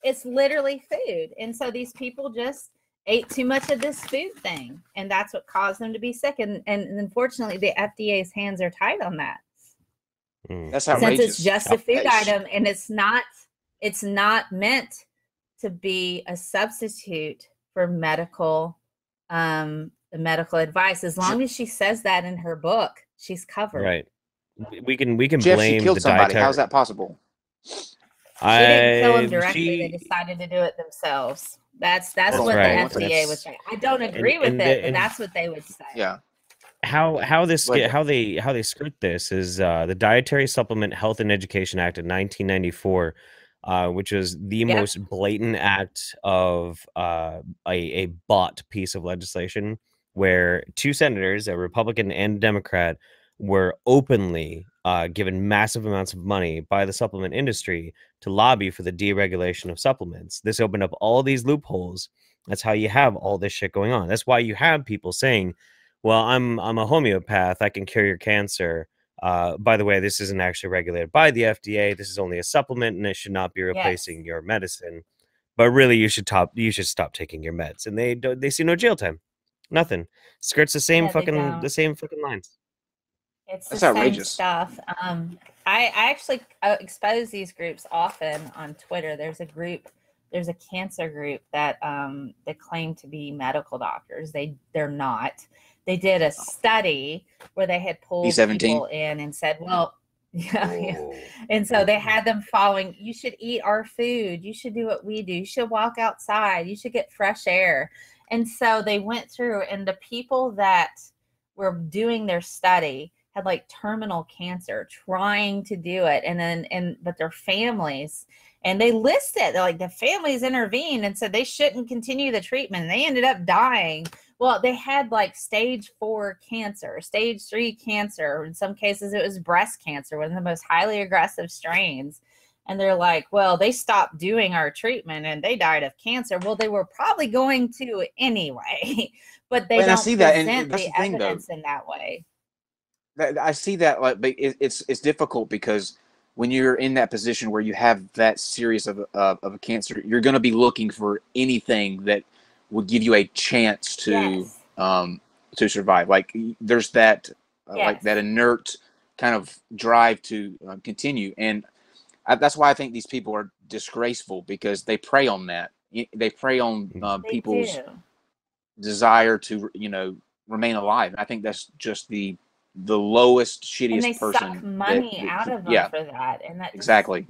it's literally food. And so these people just ate too much of this food thing, and that's what caused them to be sick. And unfortunately, the FDA's hands are tied on that. That's outrageous. Since it's just a food item, and it's not meant to be a substitute for medical advice. As long as she says that in her book, she's covered. Right. We can Jeff, blame she killed the somebody. dietary. How's that possible? She didn't kill them directly. They decided to do it themselves. That's what the FDA would say. I don't agree with it, but that's what they would say. Yeah. How they skirt this is the Dietary Supplement Health and Education Act of 1994, which was the most blatant act of a bought piece of legislation, where two senators, a Republican and a Democrat, were openly given massive amounts of money by the supplement industry to lobby for the deregulation of supplements. This opened up all these loopholes. That's how you have all this shit going on. That's why you have people saying, well, I'm a homeopath, I can cure your cancer. By the way, this isn't actually regulated by the FDA. This is only a supplement, and it should not be replacing your medicine. But really, you should stop taking your meds. And they see no jail time. Nothing. Skirts the same fucking lines. It's the same stuff. I actually expose these groups often on Twitter. There's a cancer group that they claim to be medical doctors. They're not. They did a study where they had pulled people in and said, well, and so they had them following, you should eat our food. You should do what we do. You should walk outside. You should get fresh air. And so they went through, and the people that were doing their study had like terminal cancer, trying to do it. But their families, and they listed, like, the families intervened and said they shouldn't continue the treatment. And they ended up dying. Well, they had like stage 4 cancer, stage 3 cancer. In some cases, it was breast cancer, one of the most highly aggressive strains. And they're like, well, they stopped doing our treatment and they died of cancer. Well, they were probably going to anyway, but they don't present the evidence in that way. I see that, like, but it's difficult because when you're in that position where you have that serious of a cancer, you're going to be looking for anything that would give you a chance to survive. Like, there's that like that inert kind of drive to continue, and that's why I think these people are disgraceful, because they prey on that. They prey on people's desire to remain alive. And I think that's just the lowest, shittiest and they person. Suck money out of them for that, and that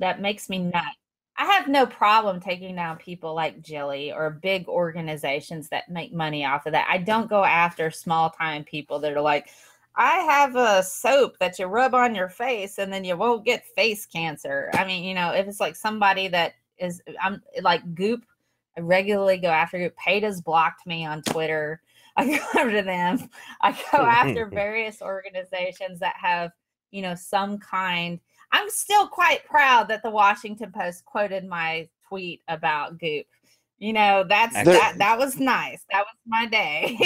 that makes me nuts. I have no problem taking down people like Jilly or big organizations that make money off of that. I don't go after small time people that are like, I have a soap that you rub on your face and then you won't get face cancer. I mean, if it's like somebody that is like Goop I regularly go after Goop. Peta's blocked me on Twitter. I go after them. I go after various organizations that have, you know, some kind. I'm still quite proud that the Washington Post quoted my tweet about Goop. You know, that was nice. That was my day.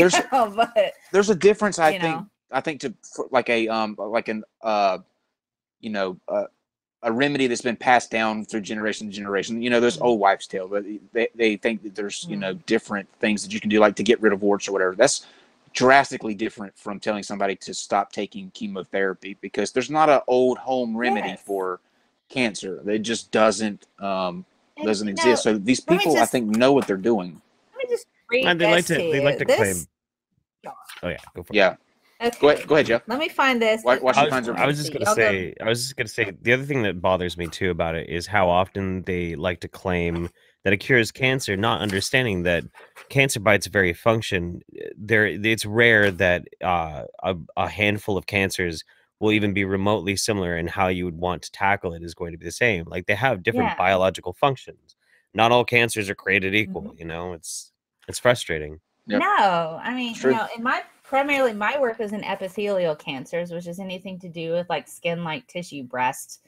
There's a difference, I think to like a a remedy that's been passed down through generation to generation. You know, there's old wives' tale, but they think that there's, you know, different things that you can do, like to get rid of warts or whatever. That's drastically different from telling somebody to stop taking chemotherapy, because there's not an old home remedy for cancer. It just doesn't exist. So these people, I think, know what they're doing. Let me just read they like to claim. Oh yeah, go for it. Yeah. Okay. Go ahead, Jeff. Let me find this. I was just gonna say the other thing that bothers me too about it is how often they like to claim that it cures cancer, not understanding that cancer by its very function, it's rare that a handful of cancers will even be remotely similar, and how you would want to tackle it is going to be the same. Like, they have different biological functions. Not all cancers are created equal. You know, it's frustrating. Yep. No, I mean, you know, primarily my work is in epithelial cancers, which is anything to do with like skin-like tissue, breast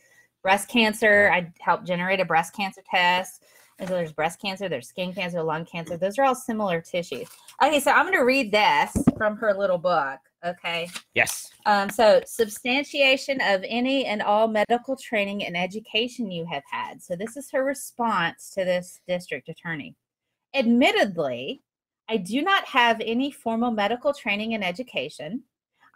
cancer. I helped generate a breast cancer test. And so there's breast cancer, there's skin cancer, lung cancer. Those are all similar tissues. Okay, so I'm going to read this from her little book. Okay. Yes. So substantiation of any and all medical training and education you have had. So this is her response to this district attorney. Admittedly, I do not have any formal medical training and education.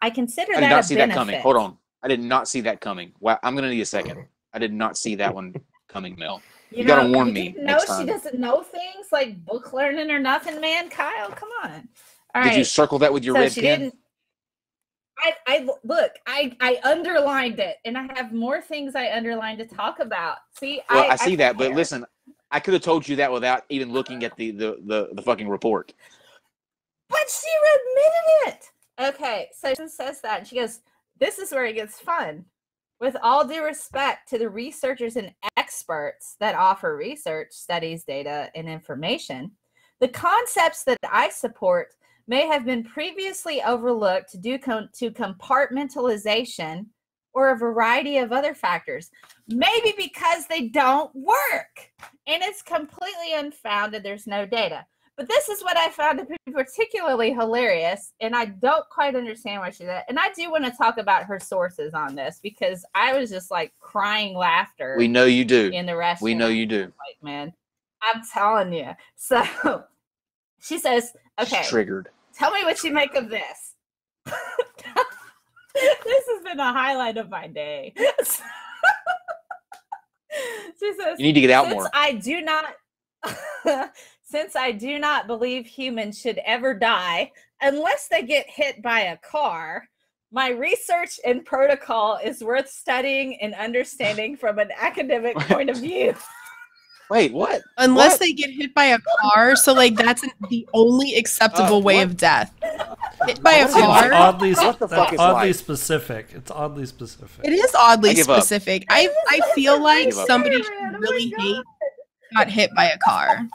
I consider that a benefit. I did not see that coming. Hold on. I did not see that coming. Wow, I'm going to need a second. I did not see that one coming, Mel. You got to warn me. No, she doesn't know things like book learning or nothing, man. Kyle, come on. All right. Did you circle that with your red pen? Didn't. I underlined it, and I have more things I underlined to talk about. See, well, I see that, but listen, I could have told you that without even looking at the fucking report. But she admitted it. Okay, so she says that, and she goes, this is where it gets fun. With all due respect to the researchers and experts that offer research, studies, data, and information, the concepts that I support may have been previously overlooked due to compartmentalization or a variety of other factors. Maybe because they don't work and it's completely unfounded. There's no data. But this is what I found to be particularly hilarious, and I don't quite understand why she did that. And I do want to talk about her sources on this, because I was just like crying laughter. We know you do. In the restaurant. We know you do. Like, man, I'm telling you. So she says, okay. She's triggered. Tell me what you make of this. This has been a highlight of my day. She says, you need to get out more. Since I do not believe humans should ever die unless they get hit by a car, my research and protocol is worth studying and understanding from an academic point of view. Wait, what? Unless they get hit by a car, so like that's the only acceptable way of death. Hit by a car. Oddly specific. It's oddly specific. It is oddly specific. I feel like somebody should really hate got hit by a car.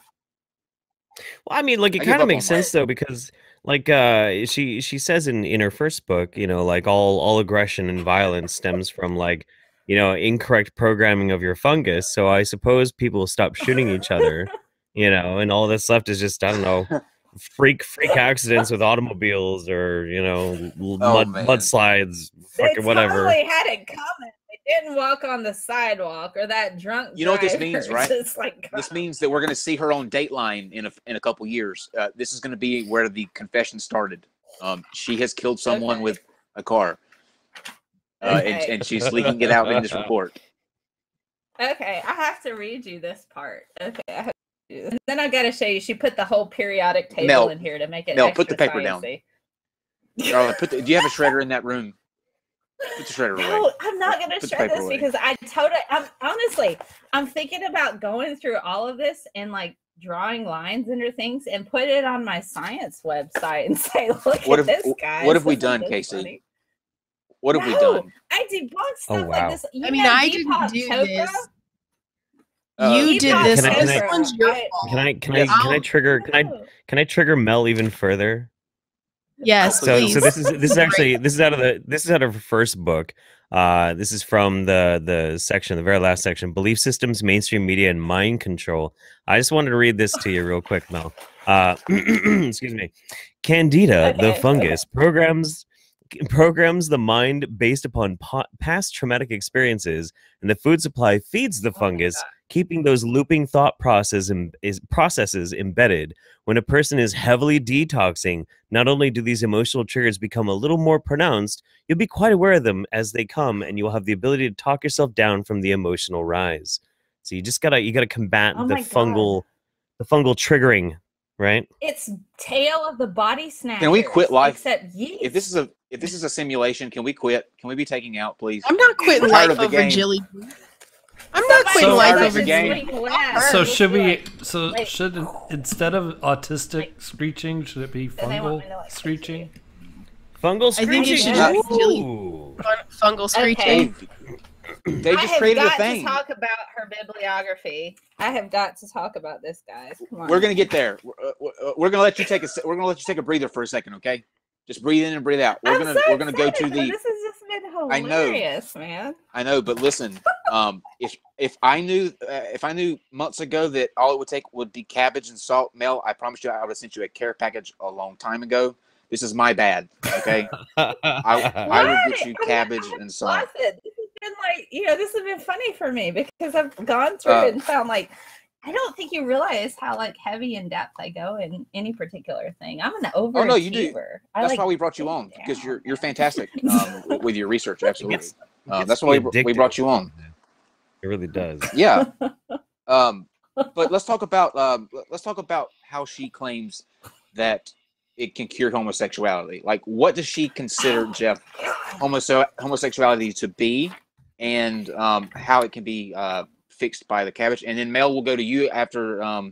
Well, I mean, like, it kind of makes sense though, because like she says in her first book, you know, like all aggression and violence stems from, like, you know, incorrect programming of your fungus. So I suppose people will stop shooting each other, you know, and all that's left is just, I don't know, freak accidents with automobiles, or, you know, mudslides, fucking whatever. They totally had it coming. They didn't walk on the sidewalk, or that drunk. You know what this means, right? This means that we're going to see her on Dateline in a couple years. This is going to be where the confession started. She has killed someone with a car. And she's leaking it out in this report. Okay, I have to read you this part. Okay, I have to do this. And then I got to show you. She put the whole periodic table in here to make it. Mel, put the paper down. Do you have a shredder in that room? Put the shredder away. No, I'm not going to shred this because I'm thinking about going through all of this and like drawing lines under things and put it on my science website and say, look at this, guys. What have we done, Casey? Funny. What have we done? I debunked stuff like this. I mean, I didn't do this. You did this. This one's your fault. Can I trigger Mel even further? Yes, please. So this is out of her first book. This is from the section, the very last section, belief systems, mainstream media, and mind control. I just wanted to read this to you real quick, Mel. Excuse me. Candida, the fungus, programs the mind based upon past traumatic experiences, and the food supply feeds the fungus, keeping those looping thought processes embedded. When a person is heavily detoxing, not only do these emotional triggers become a little more pronounced, you'll be quite aware of them as they come, and you'll have the ability to talk yourself down from the emotional rise. So you gotta combat the fungal triggering, right? It's tail of the body snatchers. Can we quit life? Except yeast. If this is a simulation, can we quit? Can we be taking out, please? I'm not quitting life over Jilly. I'm not quitting life over game. So should instead of autistic screeching, should it be fungal screeching? Fungal screeching. I think it should be Jilly. Fungal screeching. They just created a thing. I have got to talk about her bibliography. I have got to talk about this, guys. Come on. We're gonna get there. We're gonna let you take a breather for a second, okay? Just breathe in and breathe out. We're gonna go to the. This has just been hilarious, man. I know, but listen, if I knew months ago that all it would take would be cabbage and salt, Mel, I promise you, I would have sent you a care package a long time ago. This is my bad, okay? I will get you cabbage and salt. This has been this has been funny for me because I've gone through it and found I don't think you realize how heavy in depth I go in any particular thing. I'm an overachiever. Oh no, you do. That's why we brought you on, because you're fantastic with your research. Absolutely. That's why we brought you on. It really does. Yeah. But let's talk about how she claims that it can cure homosexuality. What does she consider, Jeff, homosexuality to be, and how it can be fixed by the cabbage? And then Mel will go to you after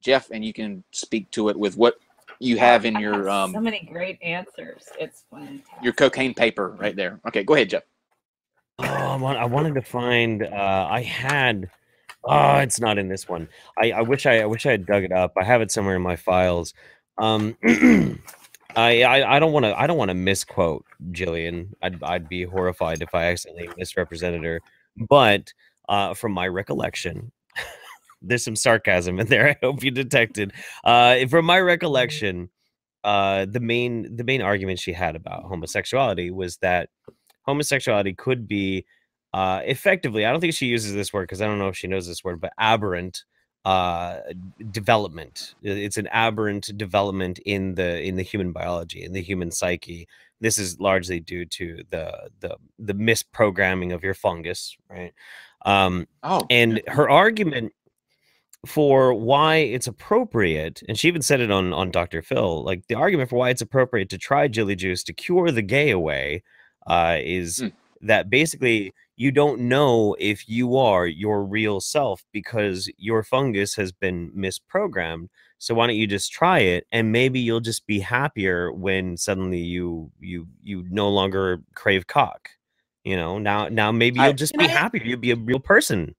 Jeff, and you can speak to it with what you have in your so many great answers. It's fantastic. Your cocaine paper right there. Okay, go ahead, Jeff. I wanted to find. I had. Oh, it's not in this one. I wish I had dug it up. I have it somewhere in my files. I don't want to misquote Jillian. I'd be horrified if I accidentally misrepresented her. But from my recollection, there's some sarcasm in there. I hope you detected. From my recollection, the main argument she had about homosexuality was that homosexuality could be effectively, I don't think she uses this word because I don't know if she knows this word, but aberrant development. It's an aberrant development in the human biology, in the human psyche. This is largely due to the misprogramming of your fungus, right? And her argument for why it's appropriate, and she even said it on Dr. Phil, the argument for why it's appropriate to try Jilly Juice to cure the gay away is that basically you don't know if you are your real self because your fungus has been misprogrammed. So why don't you just try it, and maybe you'll just be happier when suddenly you no longer crave cock. Now maybe you'll just be happier. You'll be a real person.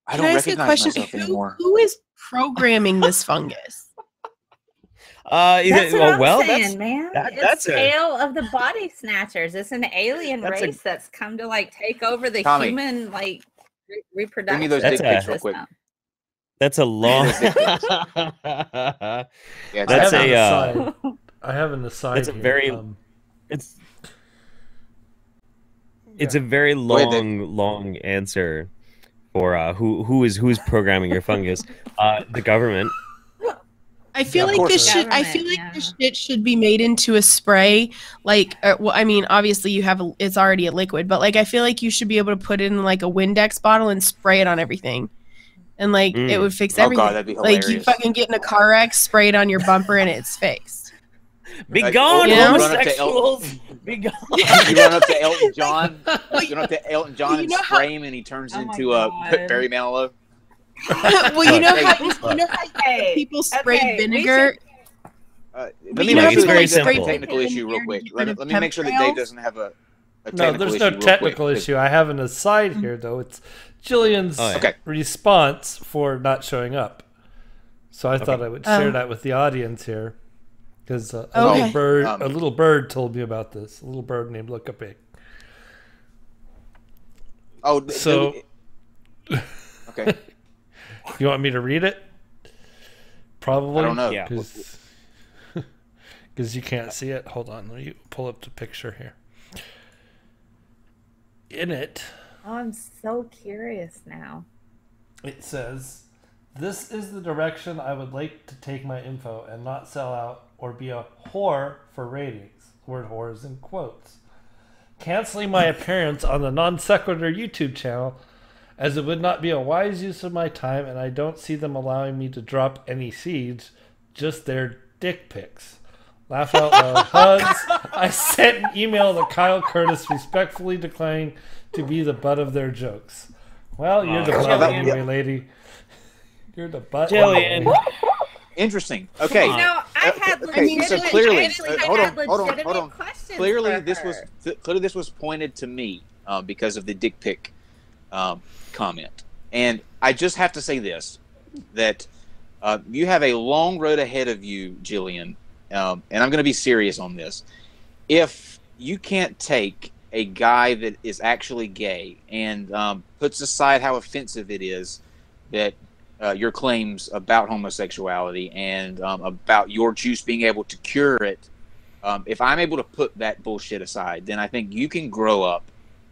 I don't recognize myself anymore. Who is programming this fungus? That's man. It's tail of the body snatchers. It's an alien race that's come to take over the human reproduction. Give me those dick pics real quick. That's a long. I have an aside. It's a very. It's a very long answer for who's programming your fungus. The government. I feel like this shit. I feel like this shit should be made into a spray. Obviously it's already a liquid, but I feel like you should be able to put it in a Windex bottle and spray it on everything, and it would fix everything. God, that'd be hilarious. You fucking get in a car wreck, spray it on your bumper, and it's fixed. Be gone, homosexuals! Be gone. You run up to Elton John. You run up to Elton John and spray him, and he turns into a Barry Manilow. Well, you know how people spray vinegar. Let me make sure there's a technical issue real quick. Let me make sure that Dave doesn't have a technical issue. No, there's no technical issue. I have an aside here, though. It's Jillian's response for not showing up. So I thought I would share that with the audience here, because a little bird told me about this. A little bird named Look a Pig. Oh, so okay. You want me to read it? Probably. I don't know. Yeah. Because you can't see it. Hold on. Let me pull up the picture here. In it. Oh, I'm so curious now. It says, "This is the direction I would like to take my info and not sell out or be a whore for ratings." Word whore is in quotes. "Canceling my appearance on the NonSequitur YouTube channel, as it would not be a wise use of my time, and I don't see them allowing me to drop any seeds, just their dick pics. Laugh out loud. Hugs." I sent an email to Kyle Curtis respectfully declining to be the butt of their jokes. Well, you're the butt anyway, lady. You're the butt. Jillian. Interesting. Okay. You know, I had legitimate, so clearly, hold on. Questions clearly, this was pointed to me because of the dick pic comment, and I just have to say this: that you have a long road ahead of you, Jillian, and I'm going to be serious on this. If you can't take a guy that is actually gay and puts aside how offensive it is that your claims about homosexuality and about your juice being able to cure it, if I'm able to put that bullshit aside, then I think you can grow up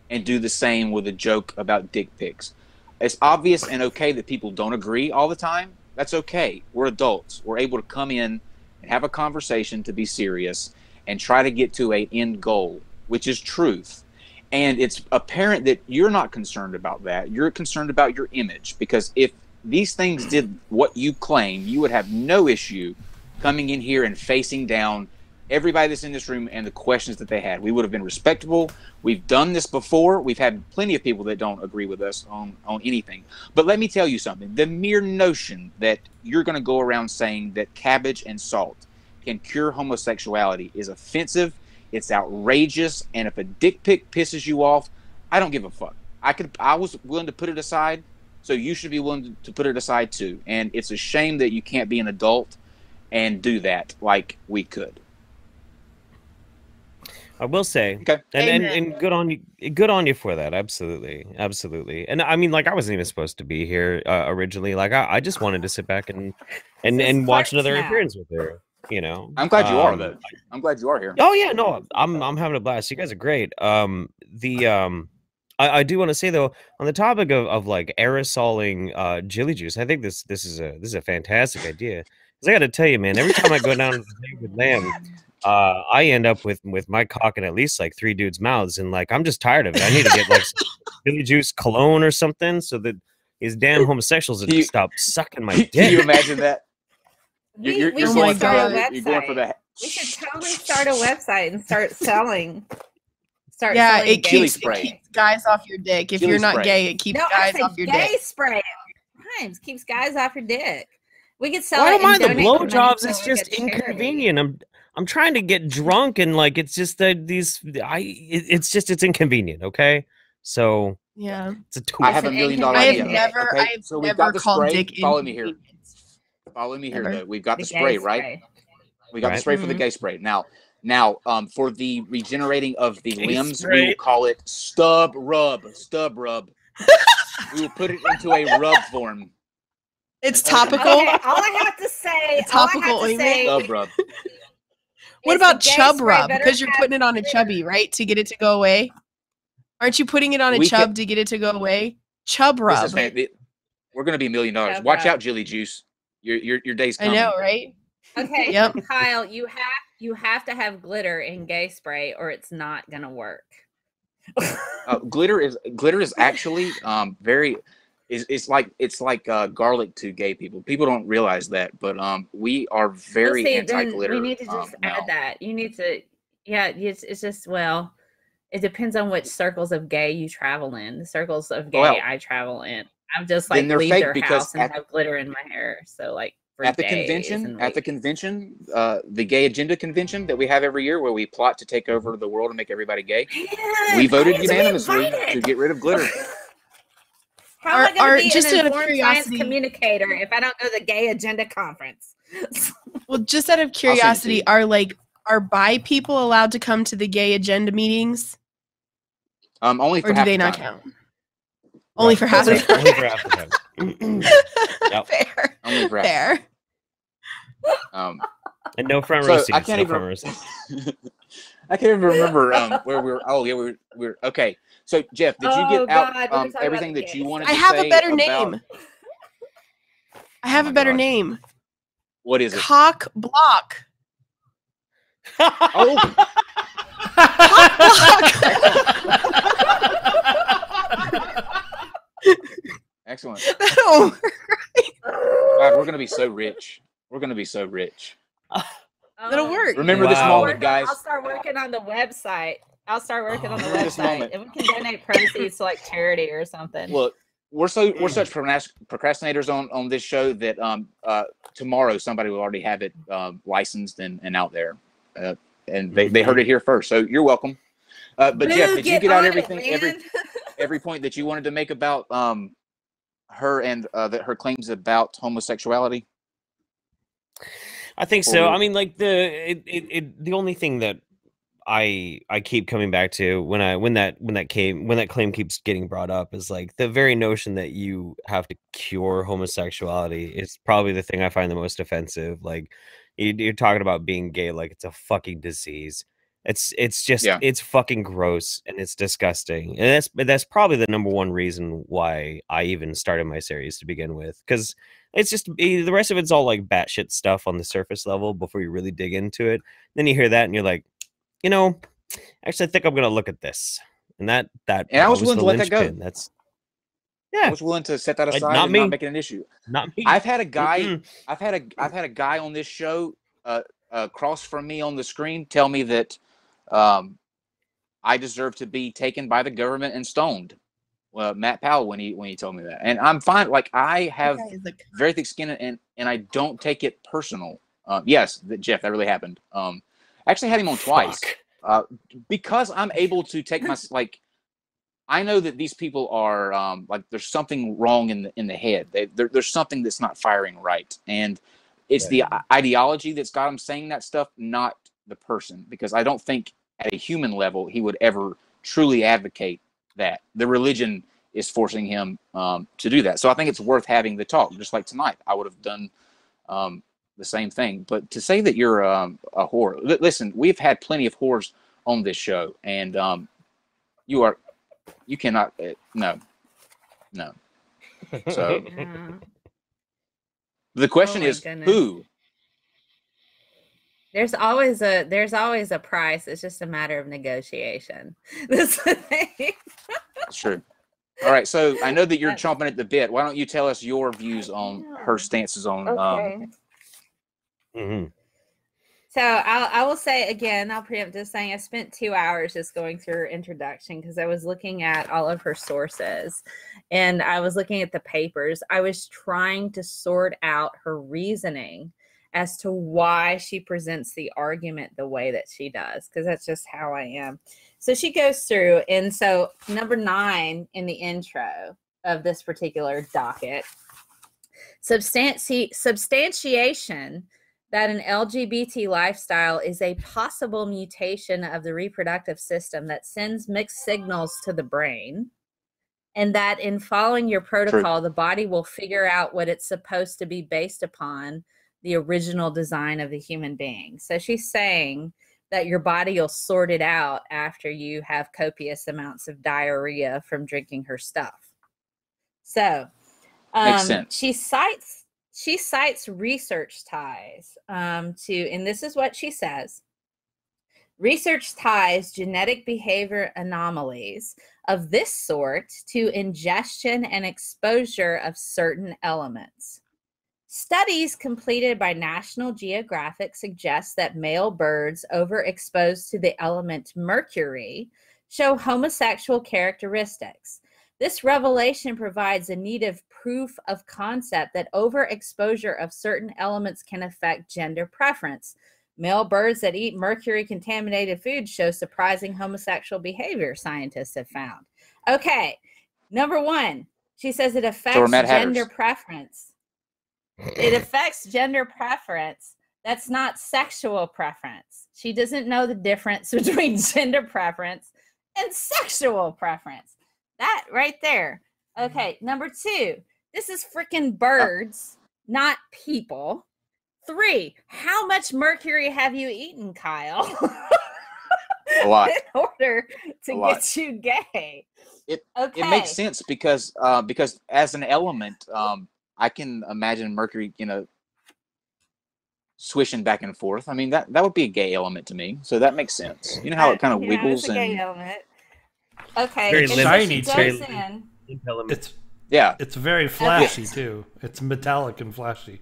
and do the same with a joke about dick pics. It's obvious and okay that people don't agree all the time. That's okay. We're adults. We're able to come in and have a conversation to be serious and try to get to an end goal, which is truth. And it's apparent that you're not concerned about that. You're concerned about your image, because if these things did what you claim, you would have no issue coming in here and facing down everybody that's in this room and the questions that they had. We would have been respectable. We've done this before. We've had plenty of people that don't agree with us on anything. But let me tell you something. The mere notion that you're going to go around saying that cabbage and salt can cure homosexuality is offensive. It's outrageous. And if a dick pic pisses you off, I don't give a fuck. I was willing to put it aside, so you should be willing to put it aside too. And it's a shame that you can't be an adult and do that like we could. I will say, okay. and good on you for that. Absolutely. And I mean, like, I wasn't even supposed to be here originally. Like, I just wanted to sit back and watch another appearance with her. You know, I'm glad you are though. I'm glad you are here. Oh yeah, no, I'm having a blast. You guys are great. I do want to say though, on the topic of like aerosoling Jilly Juice, I think this is a fantastic idea. Because I got to tell you, man, every time I go down to the David Lamb, I end up with my cock in at least like 3 dudes' mouths, and like I'm just tired of it. I need to get like some Jilly Juice cologne or something so that these damn homosexuals would stop sucking my dick. Can you imagine that? We should start a website. We should totally start a website and start selling. Yeah, it keeps spray. Guys off your dick. If Jilly you're not spray. gay, it keeps guys off your gay dick. Spray rhymes. Keeps guys off your dick. We could sell. I it don't mind the donate blowjobs. money It's to, just like, a charity. inconvenient. I'm trying to get drunk, and like it's just it's inconvenient. Okay, so yeah, it's a tool. I have $1 million idea. I have so we've never got the called spray. dick Follow me here. inconvenience. Follow me here. Ever. Though. We've got the The spray, gay right? spray. We got the spray for the gay spray. Now, for the regenerating of the limbs, spray. we will call it stub rub. Stub rub. We will put it into a rub form. It's topical. Okay, all I have to say. Topical ointment. Stub rub. What is about the gay chub spray rub? better Because you're have putting it on a glitter? chubby, right? To get it to go away. Aren't you putting it on a We chub can- to get it to go away? Chub This rub. is we're going to be $1 million. Chub Watch rub. out, Jilly Juice. Your day's I coming. know, right? Okay, Yep. Kyle, you have to have glitter in gay spray, or it's not gonna work. Glitter is actually very. It's like garlic to gay people. People don't realize that, but we are very Well, see, then anti-glitter. we need to just now. add that. You need to, yeah. It's just it depends on which circles of gay you travel in. The circles of gay I travel in, I'm just like Then they're leave fake their because house and have glitter in my hair. So like for At the days convention, and the Gay Agenda convention that we have every year, where we plot to take over the world and make everybody gay, Man, we voted why isn't unanimously invited? to get rid of glitter. How am I going to be just an out of informed science curiosity, communicator if I don't go to the gay agenda conference? well, just out of curiosity, are bi people allowed to come to the gay agenda meetings? Only for or do half they the not time. count? Only for half the time. Only for half the time. Yep. Fair. Only for Fair. And no front So row seats. I can't even remember where we were. Oh yeah, we were okay. So Jeff, did you get out everything that you wanted to say? I have a better name. I have a better name. What is it? Cock block. Oh. Excellent. That'll work. God, we're gonna be so rich. We're gonna be so rich. That'll work. Remember this moment, guys. I'll start working on the website. And we can donate proceeds to like charity or something. Look, we're such procrastinators on this show that tomorrow somebody will already have it licensed and out there, and they heard it here first. So you're welcome. But Jeff, did you get out every point that you wanted to make about her and her claims about homosexuality? I think so. I mean, like the only thing that I keep coming back to when that claim keeps getting brought up is like the very notion that you have to cure homosexuality is probably the thing I find the most offensive. Like you're talking about being gay like it's a fucking disease. It's just it's fucking gross and it's disgusting. And that's probably the number one reason why I even started my series to begin with, because it's just the rest of it's all like batshit stuff on the surface level before you really dig into it. Then you hear that and you're like, you know, actually, I think I'm going to look at this. And that and I was willing to let that go. I was willing to set that aside not and me. not make it an issue. Not me. I've had a guy. I've had a guy on this show across from me on the screen tell me that I deserve to be taken by the government and stoned. Matt Powell when he told me that, and I'm fine. Like I have very thick skin and I don't take it personal. Yes, Jeff, that really happened. Actually had him on twice because I'm able to take my I know that these people are like there's something wrong in the head. There's something that's not firing right, and it's the ideology that's got him saying that stuff, not the person. Because I don't think at a human level he would ever truly advocate that. The religion is forcing him to do that. So I think it's worth having the talk. Just like tonight, I would have done the same thing. But to say that you're a whore, listen, we've had plenty of whores on this show, and you cannot no. So the question is who? There's always a price. It's just a matter of negotiation. That's the thing. That's true. All right, so I know that you're chomping at the bit. Why don't you tell us your views on her stances on So I will say again, I'll preempt just saying I spent 2 hours just going through her introduction because I was looking at all of her sources and I was looking at the papers. I was trying to sort out her reasoning as to why she presents the argument the way that she does, because that's just how I am. So she goes through, and so number 9 in the intro of this particular docket, substantiation that an LGBT lifestyle is a possible mutation of the reproductive system that sends mixed signals to the brain, and that in following your protocol, the body will figure out what it's supposed to be based upon the original design of the human being. So she's saying that your body will sort it out after you have copious amounts of diarrhea from drinking her stuff. So makes sense. She cites research ties and this is what she says. Research ties genetic behavior anomalies of this sort to ingestion and exposure of certain elements. Studies completed by National Geographic suggest that male birds overexposed to the element mercury show homosexual characteristics. This revelation provides a need of proof of concept that overexposure of certain elements can affect gender preference. Male birds that eat mercury-contaminated food show surprising homosexual behavior, scientists have found. Okay, number 1. She says it affects gender preference. It affects gender preference. That's not sexual preference. She doesn't know the difference between gender preference and sexual preference. That right there. Okay, number 2. This is freaking birds, not people. 3, how much mercury have you eaten, Kyle? A lot. In order to get you gay. It makes sense because as an element, I can imagine mercury, swishing back and forth. I mean, that would be a gay element to me. So that makes sense. You know how it kind of wiggles it's a gay element. Okay, very shiny too. It's very flashy too. It's metallic and flashy.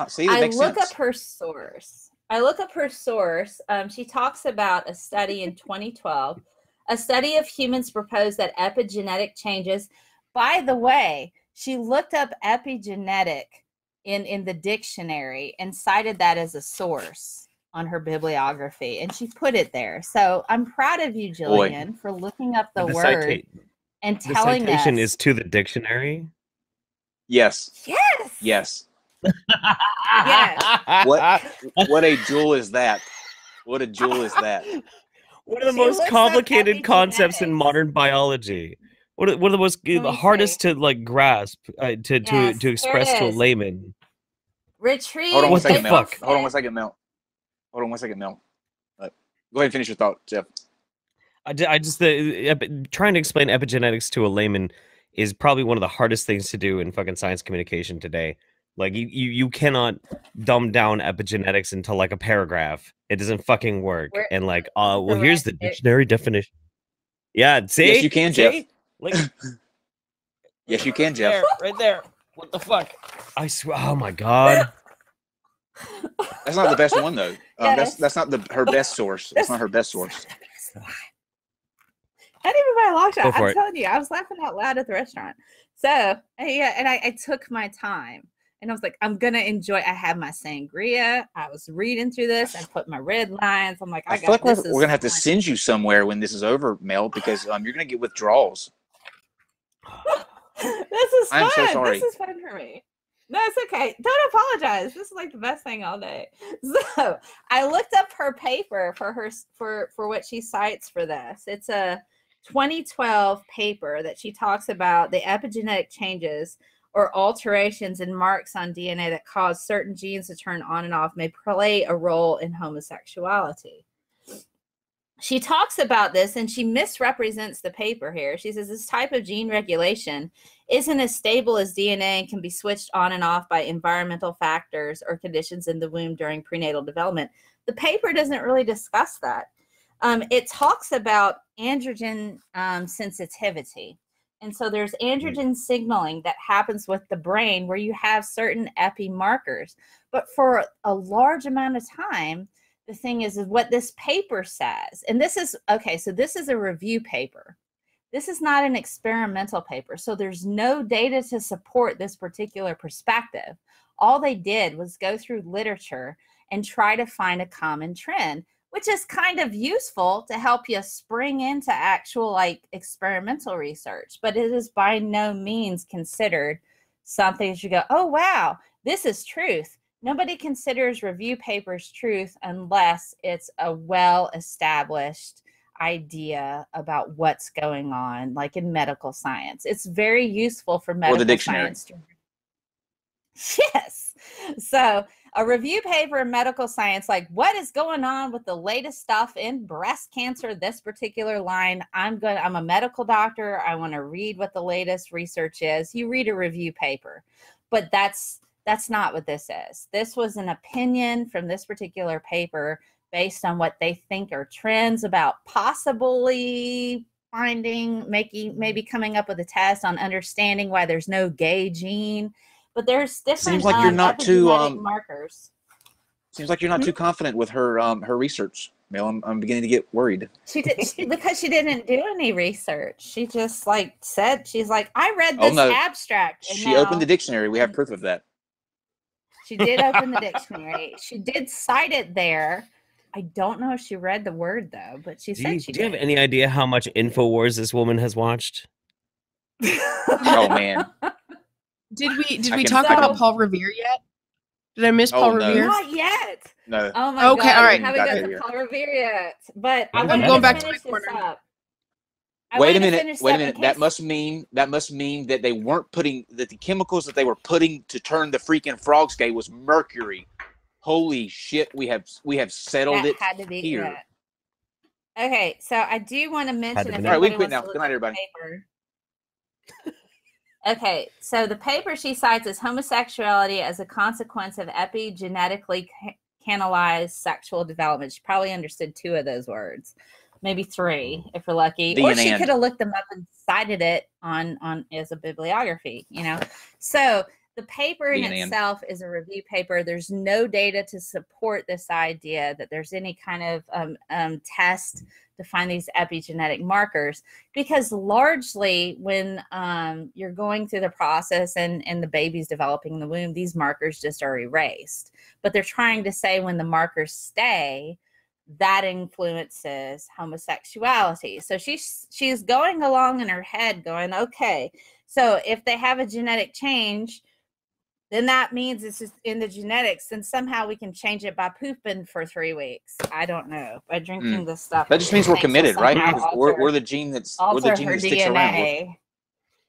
See, that makes sense. I look up her source. She talks about a study in 2012. A study of humans proposed that epigenetic changes. By the way, she looked up epigenetic in the dictionary and cited that as a source on her bibliography, and she put it there. So I'm proud of you, Jillian, for looking up the word and telling us. The citation is to the dictionary? Yes. Yes. Yes. Yes. What a jewel is that? What a jewel is that? One of the most complicated concepts in modern biology. One of the most hardest to grasp, to express to a layman. Retrieve. Hold on one second, Mel. Hold on one second, Mel. Go ahead and finish your thought, Jeff. Trying to explain epigenetics to a layman is probably one of the hardest things to do in fucking science communication today. Like you cannot dumb down epigenetics into like a paragraph. It doesn't fucking work. And here's the dictionary definition. Yeah, see? Yes, you can, Jeff. Like, yes, you can, Jeff. Right there. What the fuck? I swear. Oh my god. That's not the best one though. That's not her best source. That's not her best source. Not even by a long shot. I'm telling you, I was laughing out loud at the restaurant. So I took my time. And I was like, I'm going to enjoy. I had my sangria. I was reading through this. I put my red lines. I'm like, I feel like we're going to have to send you somewhere when this is over, Mel, because you're going to get withdrawals. This is fun. I'm so sorry. This is fun for me. No, it's okay. Don't apologize. This is like the best thing all day. So I looked up her paper for what she cites for this. It's a 2012 paper that she talks about the epigenetic changes or alterations in marks on DNA that cause certain genes to turn on and off may play a role in homosexuality. She talks about this and she misrepresents the paper here. She says this type of gene regulation isn't as stable as DNA and can be switched on and off by environmental factors or conditions in the womb during prenatal development. The paper doesn't really discuss that. It talks about androgen sensitivity. And so there's androgen signaling that happens with the brain where you have certain epi markers. But for a large amount of time, the thing is what this paper says, and this is, okay, so this is a review paper. This is not an experimental paper. So there's no data to support this particular perspective. All they did was go through literature and try to find a common trend, which is kind of useful to help you spring into actual experimental research, but it is by no means considered something that you go, oh, wow, this is truth. Nobody considers review papers truth unless it's a well-established idea about what's going on, like in medical science. It's very useful for medical science. Yes. So a review paper in medical science, like what is going on with the latest stuff in breast cancer, this particular line. I'm a medical doctor. I want to read what the latest research is. You read a review paper, but that's not what this is. This was an opinion from this particular paper based on what they think are trends about possibly finding, maybe coming up with a test on understanding why there's no gay gene. But there's different seems like you're not too markers. Seems like you're not too confident with her her research, Mel. I'm beginning to get worried. Because she didn't do any research. She just said, she's like, I read this abstract. And she opened the dictionary. We have proof of that. She did open the dictionary. She did cite it there. I don't know if she read the word though, but she said she did. Do you have any idea how much InfoWars this woman has watched? Oh man. Did we talk about Paul Revere yet? Did I miss Paul Revere? Not yet. No. Oh my God. All right. We haven't got to Paul Revere yet. But I I'm want going to back to finish my this corner. up. Wait a minute. That must mean that they weren't putting that the chemicals that they were putting to turn the freaking frogs gay was mercury. Holy shit, we have settled it had to be here. That. Okay, so I do want to mention if all right, we anybody can wants quit now. to Good night, everybody. paper. Okay, so the paper she cites is homosexuality as a consequence of epigenetically canalized sexual development. She probably understood 2 of those words, maybe 3 if we're lucky. Or she could have looked them up and cited it on as a bibliography, you know. So the paper in itself is a review paper. There's no data to support this idea that there's any kind of test to find these epigenetic markers, because largely when you're going through the process and the baby's developing in the womb, these markers just are erased. But they're trying to say when the markers stay, that influences homosexuality. So she's going along in her head going, okay, so if they have a genetic change, then that means it's just in the genetics, and somehow we can change it by pooping for 3 weeks. I don't know. By drinking this stuff. That just means we're committed, right? We're the gene that sticks around.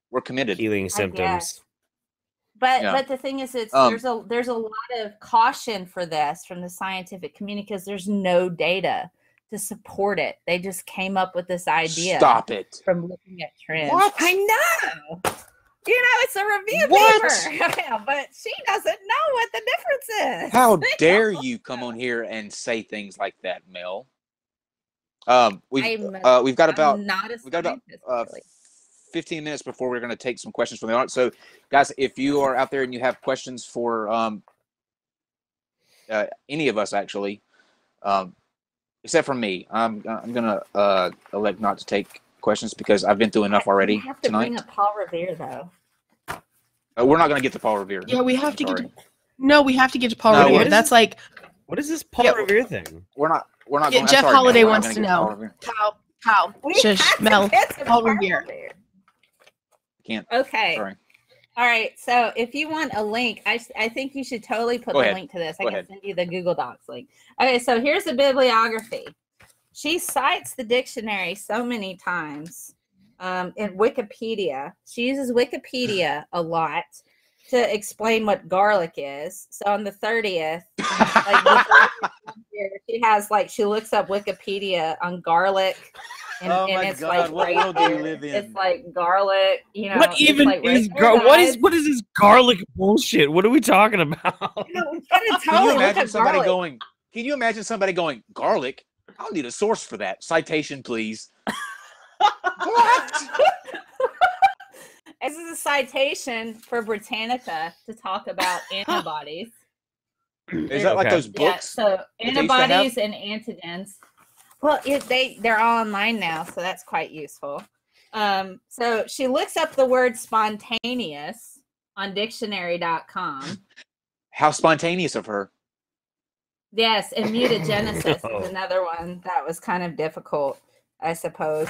We're committed. Healing symptoms. But the thing is, there's a lot of caution for this from the scientific community because there's no data to support it. They just came up with this idea. Stop it. From looking at trends. What? I know. You know, it's a review paper. But she doesn't know what the difference is. How dare you come on here and say things like that, Mel? We've got about 15 minutes before we're going to take some questions from the audience. So, guys, if you are out there and you have questions for any of us, actually, except for me, I'm going to elect not to take questions because I've been through enough already tonight. We have to bring up Paul Revere, though. We're not going to get to Paul Revere. Yeah, we have to get to... No, we have to get to Paul Revere. That's like... What is this Paul Revere thing? We're not going. Jeff Holiday wants to know. Kyle, shush, Mel, Paul Revere. Can't. Okay. Sorry. All right. So if you want a link, I think you should totally put the link to this. I can send you the Google Docs link. Okay. So here's the bibliography. She cites the dictionary so many times in Wikipedia. She uses Wikipedia a lot to explain what garlic is. So on the 30th, she looks up Wikipedia on garlic. And it's God, like what world do you live in? It's like garlic, you know. What even like is what is this garlic bullshit? What are we talking about? Can you imagine somebody going? Can you imagine somebody going garlic? I'll need a source for that. Citation, please. What? This is a citation for Britannica to talk about antibodies. Is that like those books? Yeah, so antibodies and antigens. Well, they're all online now, so that's quite useful. So she looks up the word spontaneous on dictionary.com. How spontaneous of her. Yes, and mutagenesis is another one that was kind of difficult, I suppose.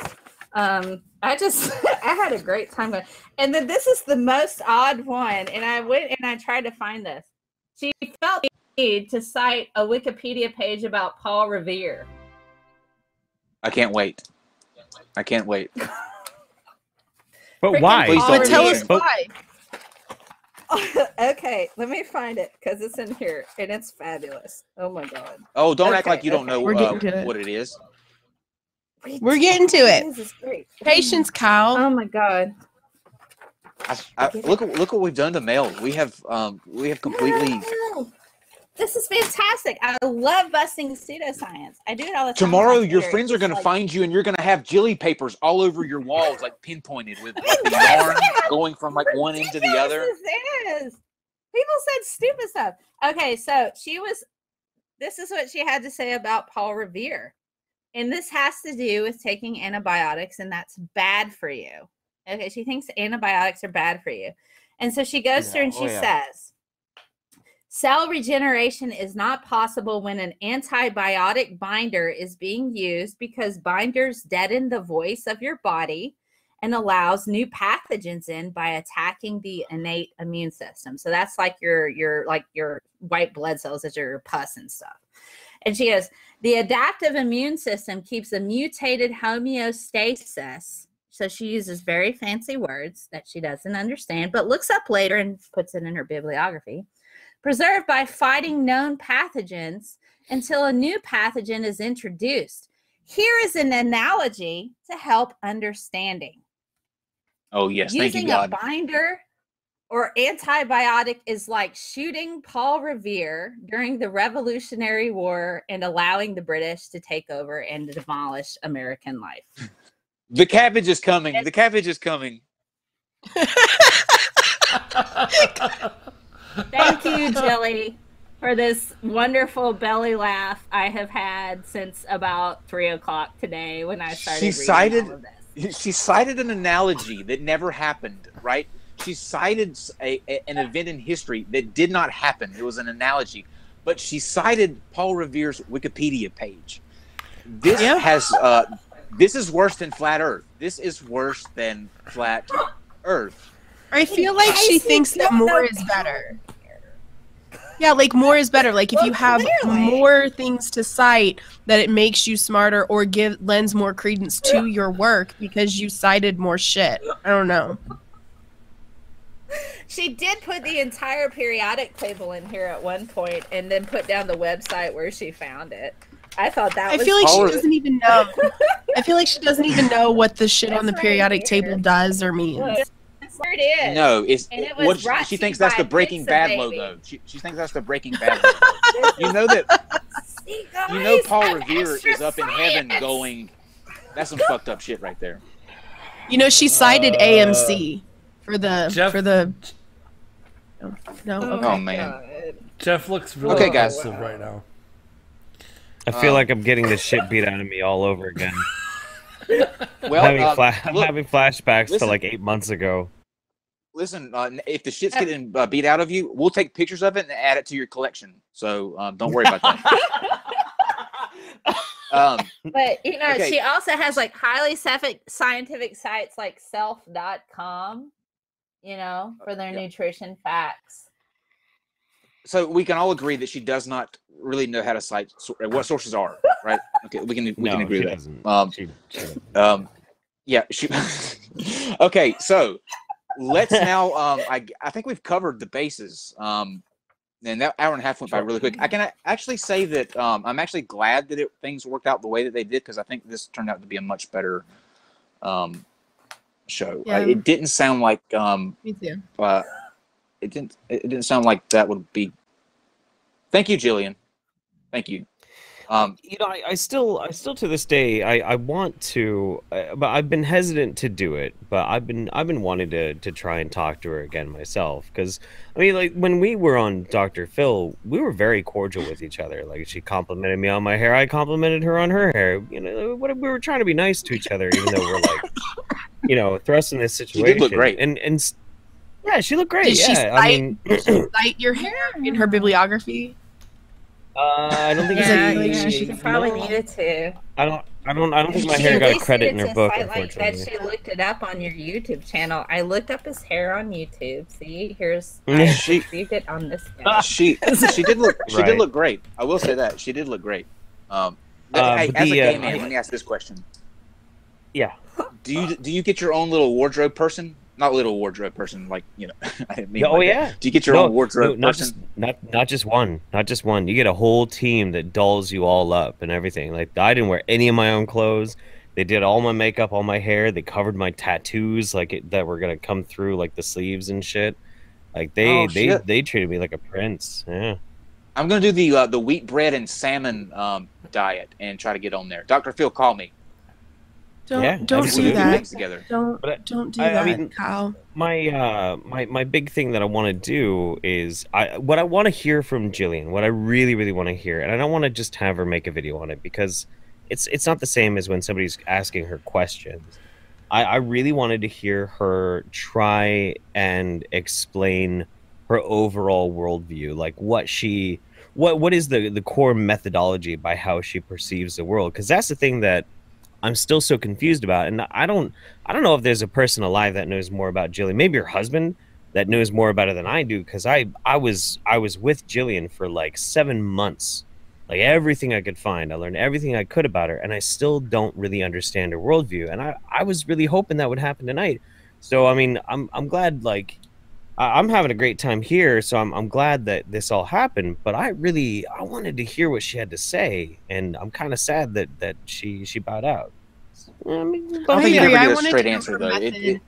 I had a great time going. And then this is the most odd one, and I went and I tried to find this. She felt the need to cite a Wikipedia page about Paul Revere. I can't wait. I can't wait. But why? But tell us why. Okay, let me find it because it's in here and it's fabulous. Oh my God. Oh, don't act like you don't know what it is. We're getting to it. This is great. Patience, Kyle. Oh my God. Look what we've done to Mel. We have completely. This is fantastic. I love busting pseudoscience. I do it all the time. Tomorrow, your friends are going to find you, and you're going to have Jilly papers all over your walls, like pinpointed with the yarn going from like one end to the other. People said stupid stuff. Okay, so this is what she had to say about Paul Revere. And this has to do with taking antibiotics, and that's bad for you. Okay, she thinks antibiotics are bad for you. And so she goes through and she says, cell regeneration is not possible when an antibiotic binder is being used because binders deaden the voice of your body and allows new pathogens in by attacking the innate immune system. So that's like your white blood cells, that your pus and stuff. And she goes, the adaptive immune system keeps a mutated homeostasis. So she uses very fancy words that she doesn't understand, but looks up later and puts it in her bibliography. Preserved by fighting known pathogens until a new pathogen is introduced. Here is an analogy to help understanding. Oh, yes. Using Thank you, God. a binder or antibiotic is like shooting Paul Revere during the Revolutionary War and allowing the British to take over and to demolish American life. The cabbage is coming. The cabbage is coming. Thank you, Jilly, for this wonderful belly laugh I have had since about 3 o'clock today when I started reading all of this. She cited an analogy that never happened, right? She cited an event in history that did not happen. It was an analogy. But she cited Paul Revere's Wikipedia page. This this is worse than flat Earth. This is worse than flat Earth. I feel like she thinks that more is better. Yeah, like more is better. Like if you have more things to cite, that it makes you smarter or lends more credence to your work because you cited more shit. I don't know. She did put the entire periodic table in here at one point and then put down the website where she found it. I thought that was... I feel like she doesn't even know. I feel like she doesn't even know what the shit on the periodic table does or means. Where it is. No, it's it what she thinks that's the Breaking Bad logo. She thinks that's the Breaking Bad logo. You know that. See, guys, you know Paul Revere extra is up in heaven going. That's some fucked up shit right there. You know, she cited AMC for the No. Okay. Oh man. Jeff looks really aggressive right now. I feel like I'm getting the shit beat out of me all over again. Well, I'm having flashbacks to like 8 months ago. Listen, if the shit's getting beat out of you, we'll take pictures of it and add it to your collection. So don't worry about that. But you know, she also has like highly scientific sites like self.com, you know, for their nutrition facts. So we can all agree that she does not really know how to cite what sources are, right? Okay, we can agree with that. Yeah, she. Okay, so let's now. I think we've covered the bases. And that hour and a half went by really quick. I can actually say that I'm actually glad that things worked out the way that they did, because I think this turned out to be a much better show. Yeah. It didn't sound like Me too. it didn't sound like that would be. Thank you, Jillian. Thank you. You know, I still to this day I want to, but I've been hesitant to do it. But I've been wanting to try and talk to her again myself, because I mean, like when we were on Dr. Phil, we were very cordial with each other. Like she complimented me on my hair, I complimented her on her hair. You know, we were trying to be nice to each other, even though we're like, you know, thrust in this situation. She did look great. And yeah, she looked great. Did she cite your hair in her bibliography? I don't think she probably needed to. I don't think my hair got credit in her book, unfortunately. That she looked it up on your YouTube channel. I looked up his hair on YouTube. See, here's she received it on this guy. She did look great. I will say that she did look great. As a gay man, let me ask this question. Yeah. Do you get your own little wardrobe person? Not little wardrobe person, like, you know. I didn't mean yeah. Do you get your own wardrobe person? Not just one. You get a whole team that dolls you all up and everything. Like I didn't wear any of my own clothes. They did all my makeup, all my hair. They covered my tattoos, that were gonna come through, like the sleeves and shit. Like they treated me like a prince. Yeah. I'm gonna do the wheat bread and salmon diet and try to get on there. Dr. Phil, call me. Don't do that. Don't do that, I mean, Kyle. My big thing that I want to do is what I want to hear from Jillian. What I really, really want to hear, and I don't want to just have her make a video on it, because it's not the same as when somebody's asking her questions. I really wanted to hear her try and explain her overall worldview, like what is the core methodology by how she perceives the world, because that's the thing that I'm still so confused about. And I don't know if there's a person alive that knows more about Jillian. Maybe your husband that knows more about it than I do, because I was with Jillian for like 7 months. Like everything I could find, I learned everything I could about her, and I still don't really understand her worldview. And I was really hoping that would happen tonight. So I mean, I'm glad, like I'm having a great time here, so I'm glad that this all happened. But I wanted to hear what she had to say, and I'm kind of sad that she bowed out. I mean, I don't think you ever get a straight answer though.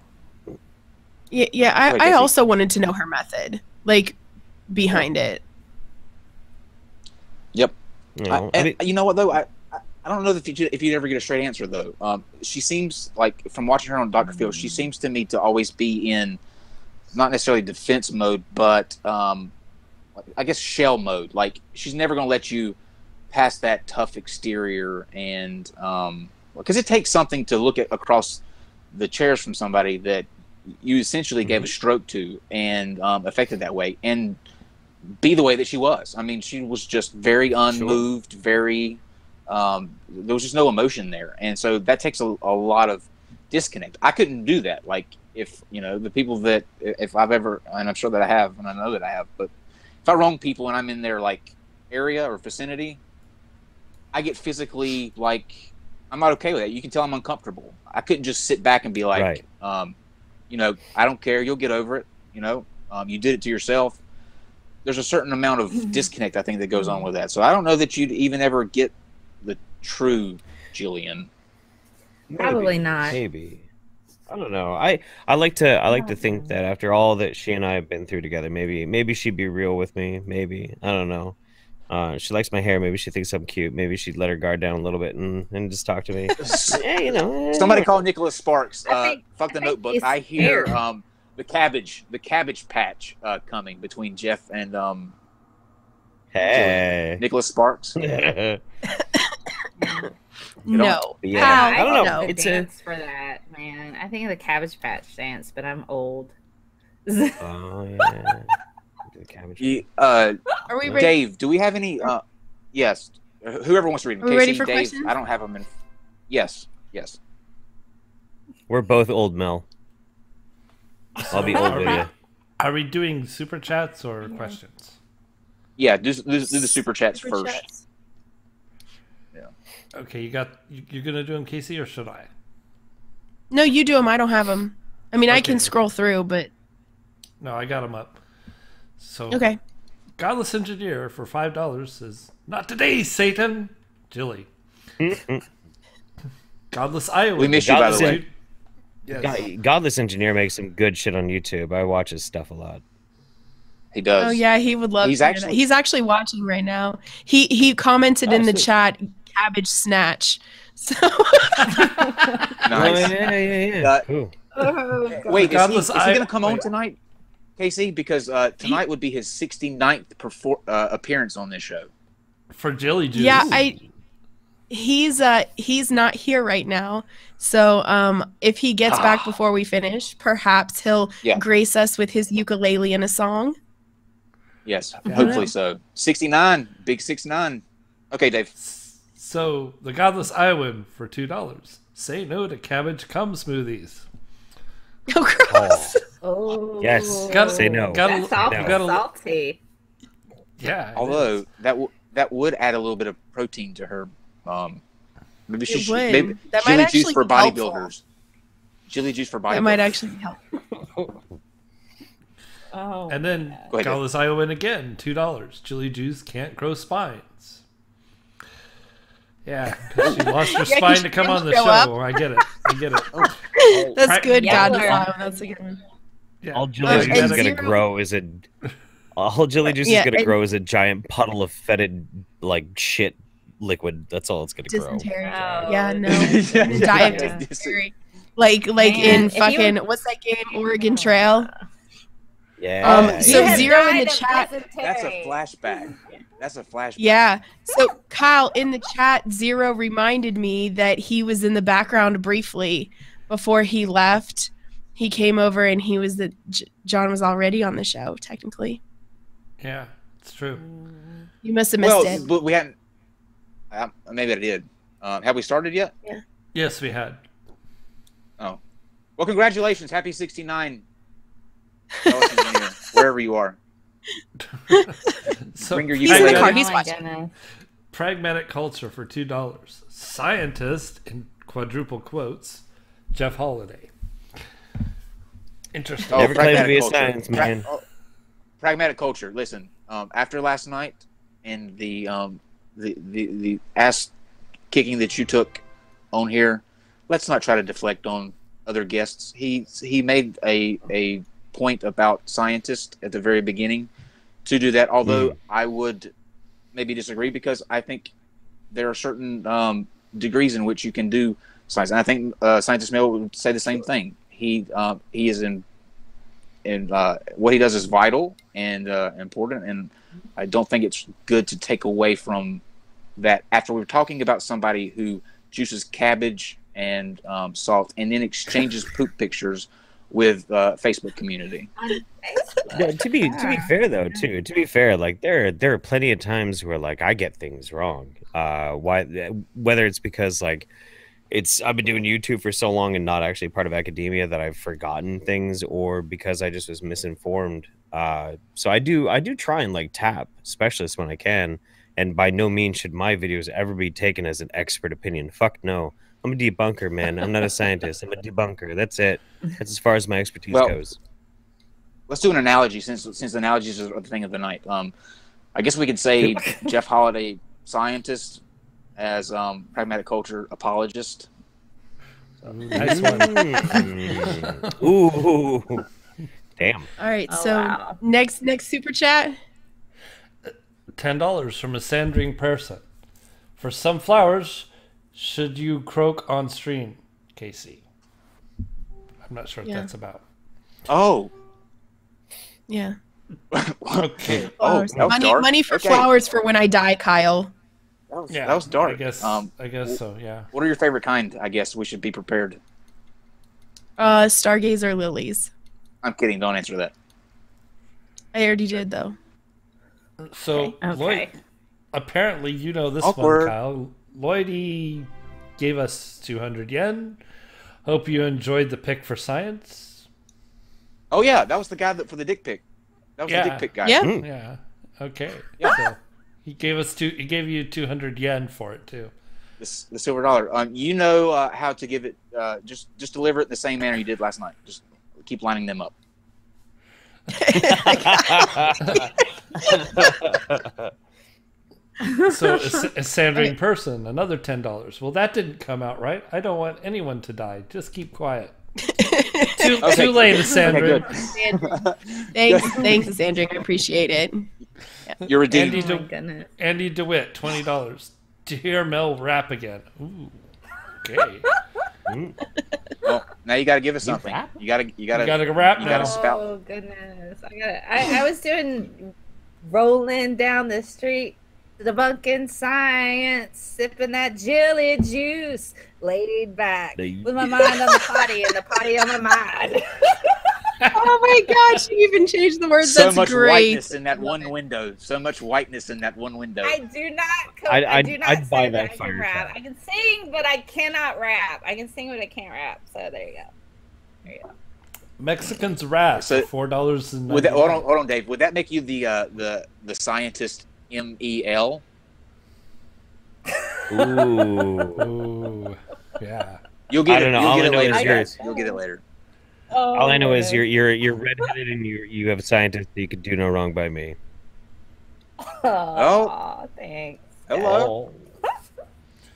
I also wanted to know her method, like behind it. Yep. You know, you know what though? I don't know if you'd ever get a straight answer though. She seems like, from watching her on Dr. Phil, she seems to me to always be in not necessarily defense mode, but I guess shell mode. Like she's never going to let you past that tough exterior, and because it takes something to look at across the chairs from somebody that you essentially gave a stroke to and affected that way, and be the way that she was. I mean, she was just very unmoved, very there was just no emotion there, and so that takes a lot of disconnect. I couldn't do that. Like, if you know, the people that, if I've ever, and I'm sure that I have, and I know that I have, but if I wrong people and I'm in their like area or vicinity, I get physically, like, I'm not okay with that. You can tell I'm uncomfortable. I couldn't just sit back and be like, you know, I don't care, you'll get over it. You know, you did it to yourself. There's a certain amount of disconnect, I think, that goes on with that. So I don't know that you'd even ever get the true Jillian. Probably not. Maybe. I don't know. I like to think that after all that she and I have been through together, maybe she'd be real with me. Maybe. I don't know. She likes my hair. Maybe she thinks I'm cute. Maybe she'd let her guard down a little bit and just talk to me. Yeah, you know. Somebody call Nicholas Sparks. Fuck the Notebook. I hear the cabbage patch coming between Jeff and hey, Nicholas Sparks. No. Yeah. I don't know. It's a dance for that, man. I think of the Cabbage Patch dance, but I'm old. Oh yeah. The cabbage. Are we ready? Dave, do we have any? Yes. Whoever wants to read them. Are we ready for Dave, questions? I don't have them in. Yes. Yes. We're both old, Mel. I'll be old with you. Are we doing super chats or questions? Yeah, do the super chats first. Chats. Yeah. Okay, you're gonna do them, Casey, or should I? No, you do them. I don't have them. I mean, I can Okay. scroll through, but No, I got them up. So okay. Godless Engineer for $5 says, "Not today, Satan." Jilly. Godless Iowa. We miss you, by the way. Yes. Godless Engineer makes some good shit on YouTube. I watch his stuff a lot. He does. Oh yeah, he would love. He's to hear actually- that. He's actually watching right now. He commented in the sweet. chat, "Cabbage snatch." So Nice. Oh, yeah. Cool. Wait, is Godless he going to come on wait. tonight, Casey? Because tonight would be his 69th appearance on this show. For Jilly Juice. yeah, he's not here right now. So if he gets back before we finish, perhaps he'll grace us with his ukulele and a song. Yes, hopefully so. 69, big 69. Okay, Dave. So the Godless Iowan for $2. Say no to cabbage cum smoothies. Oh, gross. Oh, Yes. Gotta say no. That's awful gotta- salty. Yeah. it Although is. that would add a little bit of protein to her. Maybe she It should. would. Maybe That might Jilly actually Juice for be helpful. bodybuilders. Jilly Juice for bodybuilders. That might actually help. Oh. And then Go ahead, Godless Iowan again, $2. Jilly Juice can't grow spines. Yeah, 'cause she lost her spine to come on the show show. up. I get it. That's Right. good, Yeah. God. That's a good one. Yeah. All Jilly Juice is and gonna grow is all Jilly Juice is gonna grow is a giant puddle of fetid like shit liquid. That's all it's gonna grow. Dysentery. Oh. Yeah, no. Yeah. Die of Yeah. dysentery. Like Man, in if you fucking were- what's that game? Oregon Trail. Yeah. So You have Zero in died the of chat. dysentery. That's a flashback. That's a flashback. Yeah. So Kyle in the chat, Zero reminded me that he was in the background briefly before he left. He came over and he was John was already on the show technically. Yeah, it's true. You must have missed it. But we hadn't. Maybe I did. Have we started yet? Yeah. Yes, we had. Oh. Well, congratulations. Happy 69. Engineer, wherever you are. So Bring your He's in the car. ukulele. He's my watching. goodness. Pragmatic culture for $2. Scientist, in quadruple quotes, Jeff Holiday. Interesting. Oh, Never claimed to be a culture. science man. Pragmatic culture. Listen, after last night and the ass kicking that you took on here, let's not try to deflect on other guests. He made a point about scientists at the very beginning to do that. Although I would maybe disagree, because I think there are certain degrees in which you can do science, and I think Scientist Mel would say the same thing. He is in what he does is vital and important, and I don't think it's good to take away from that after we're talking about somebody who juices cabbage and salt and then exchanges poop pictures with Facebook community. Yeah, to be fair though, to be fair, like there are plenty of times where like I get things wrong. Whether it's because like I've been doing YouTube for so long and not actually part of academia that I've forgotten things, or because I just was misinformed. So I do try and like tap specialists when I can, and by no means should my videos ever be taken as an expert opinion. Fuck no. I'm a debunker, man. I'm not a scientist. I'm a debunker. That's it. That's as far as my expertise goes. Let's do an analogy, since analogies are the thing of the night. I guess we could say Jeff Holiday, scientist, as pragmatic culture apologist. Nice one. Ooh, damn. All right, Oh, so wow. next super chat. $10 from a sandring person. For some flowers, should you croak on stream, Casey? I'm not sure what that's about. Oh. Yeah. Okay. Oh, that was dark. Money for Okay. flowers for when I die, Kyle. Yeah, that was dark. I guess so. Yeah. What are your favorite kind? I guess we should be prepared. Stargazer lilies. I'm kidding. Don't answer that. I already did though. So, Okay. Lloyd, apparently you know this Awkward. one, Kyle. Lloydie gave us 200 yen. Hope you enjoyed the pick for science. Oh yeah, that was the guy for the dick pic. That was the dick pic guy. Yeah. Yeah. Okay. Yeah. So he gave you 200 yen for it too. The silver dollar. You know how to give it. Just deliver it in the same manner you did last night. Just keep lining them up. So a sandering person, another $10. Well, that didn't come out right. I don't want anyone to die. Just keep quiet. Too late, Sandring. Okay, Thanks, Sandring. I appreciate it. You're redeemed. Andy, Oh my goodness. Andy DeWitt, $20. To hear Mel rap again. Ooh. Okay. Well, now you got to give us something. You got to rap you now. gotta spout. Oh goodness! I was doing rolling down the street, debunking science, sipping that Jilly Juice, laid back with my mind on the potty and the potty on my mind. Oh my gosh, you even changed the words. So That's much great. whiteness in that one window. So much whiteness in that one window. I do not. I'd buy say that I can fire rap. truck. I can sing, but I cannot rap. I can sing, but I can't rap. So there you go. There you go. Mexicans rap So- for $4.99. Would that, hold on, Dave. Would that make you the scientist MEL? Ooh. Ooh. Yeah. You'll get I it. don't know. You'll All get I it know later. is Guys. You'll get it later. All I know is man. you're redheaded and you have a scientist that you could do no wrong by me. Oh, thanks. Hello.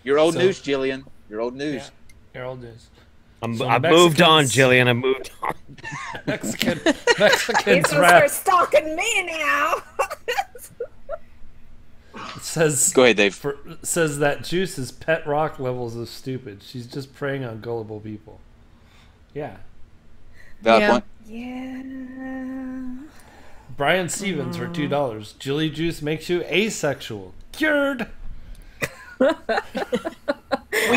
You're old So- news, Jillian. You're old news. Yeah. Your old news. I've So moved on, Mexicans- Jillian. I moved on. Mexicans He's gonna rap start stalking me now. says Go ahead, Dave. says that Juice is pet rock levels of stupid. She's just preying on gullible people. Yeah. Valid Yeah. point. Yeah. Brian Stevens for $2. Jilly Juice makes you asexual. Cured. Well,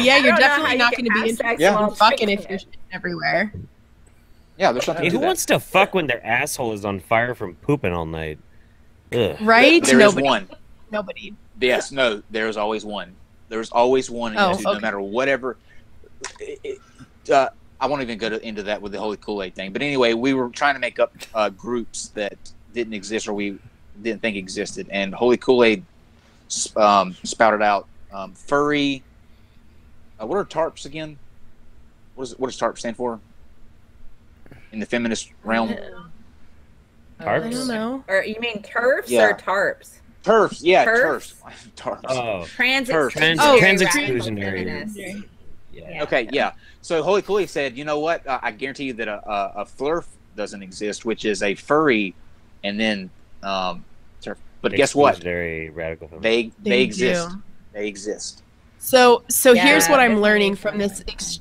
yeah, you're I don't know how definitely you not can going to be have interested sex Yeah. while in fucking if drinking you're it. shitting everywhere. Yeah, there's something Hey, to who that. wants to fuck when their asshole is on fire from pooping all night? Ugh. Right? There is Nobody. one. Nobody. Yes, no, there's always one. There's always one in Oh, YouTube, no okay. matter whatever. I won't even go into that with the Holy Kool-Aid thing. But anyway, we were trying to make up groups that didn't exist or we didn't think existed, and Holy Kool-Aid spouted out furry. What are TARPs again? What does TARP stand for in the feminist realm? Tarps? I don't know. Or you mean turfs Yeah. or tarps? TERFs, yeah, TERFs? TARPs. Oh, Trans trans-exclusionary. Yeah. Okay, yeah. So Holy Kool-Aid said, you know what? I guarantee you that a flurf doesn't exist, which is a furry, and then TERF. But guess what? Radical feminist. They exist. do. They exist. So here's what I'm it's learning really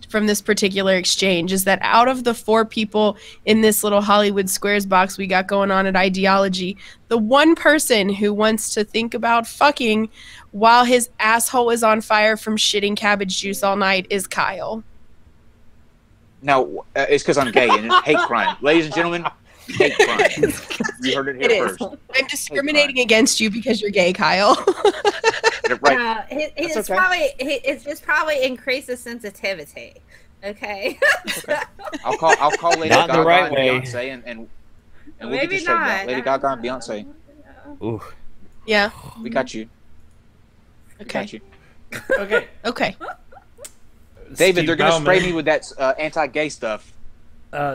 from this particular exchange is that out of the 4 people in this little Hollywood Squares box we got going on at Ideology, the one person who wants to think about fucking while his asshole is on fire from shitting cabbage juice all night is Kyle. Now, it's because I'm gay and it's hate crime. Ladies and gentlemen, hate crime. You heard it here first. I'm discriminating against you because you're gay, Kyle. Right. It's okay. it's just probably increases sensitivity. Okay. Okay. I'll call Lady Not the Gaga right and way. Beyonce and we'll Maybe get this straightened out. not. Lady Gaga and Beyonce, Ooh. Yeah. we got you. We Okay. got you. Okay. Okay. David, Steve they're going to Bauman. spray me with that anti-gay stuff.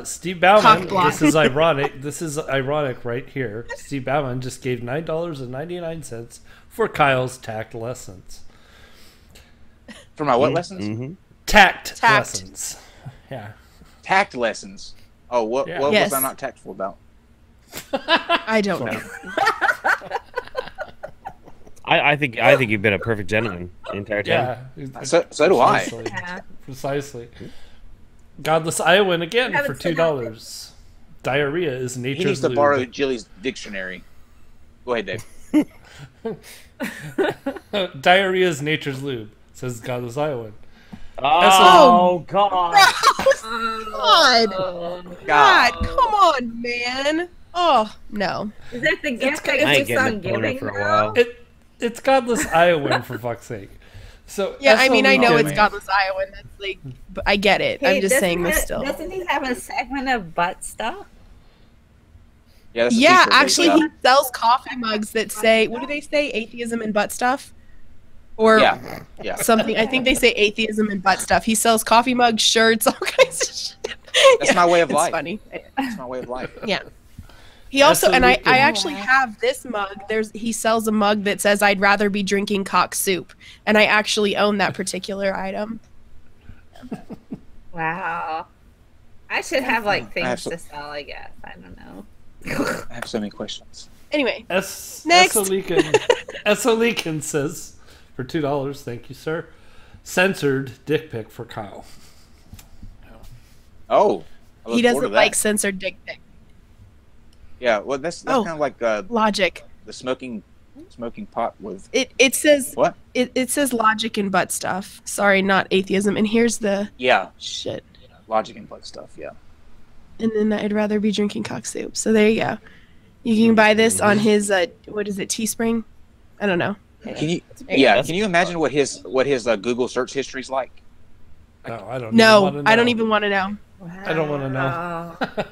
Steve Bauman, Cock block. this is ironic. This is ironic right here. Steve Bauman just gave $9.99 for Kyle's tact lessons. For my what lessons? Mm-hmm. Tact Tact. lessons. Yeah. Tact lessons. Oh, what Yeah. what Yes. was I not tactful about? I don't know. I think you've been a perfect gentleman the entire time. Yeah. So do I. Precisely. Yeah. Precisely. Godless Iowan again for Haven't said $2. Diarrhea is He nature's needs to lube. borrow Jilly's dictionary. Go ahead, Dave. Diarrhea is nature's lube, says Godless Iowan. Oh, God. God. God, come on, man. Oh, no. Is that the gift that I ain't keeps on getting a boner giving? for a though? while. It's Godless Iowan for fuck's sake. So Yeah, I mean, I know it's Esolican- Godless Iowan. That's like, but I get it. Hey, I'm just saying this doesn't still. Doesn't he have a segment of butt stuff? Yeah, that's a Yeah, t-shirt that actually, got. he sells coffee mugs that say, what do they say? Atheism and butt stuff? Or Yeah. something. I think they say atheism and butt stuff. He sells coffee mugs, shirts, all kinds of shit. That's my way of life. It's funny. That's my way of life. Yeah. He also, and I Esolican. actually have this mug. He sells a mug that says, I'd rather be drinking cock soup. And I actually own that particular item. Wow. I should have like I have things some- to sell, I guess. I don't know. I have so many questions. Anyway, Next. Next. Esolican says for $2, thank you, sir. Censored dick pic for Kyle. Oh, I look he forward to doesn't that. like censored dick pic. Yeah, well, that's Oh. kind of like Logic. the smoking pot with It says what? it says logic and butt stuff. Sorry, not atheism. And here's the Yeah, shit. logic and butt stuff. Yeah. And then I'd rather be drinking cock soup. So there you go. You can buy this on his what is it, Teespring? I don't know. Can you? There you Yeah. go. Can you imagine what his Google search history's like? No, I don't. No, wanna I don't know. even want to know. I don't want to know. Wow.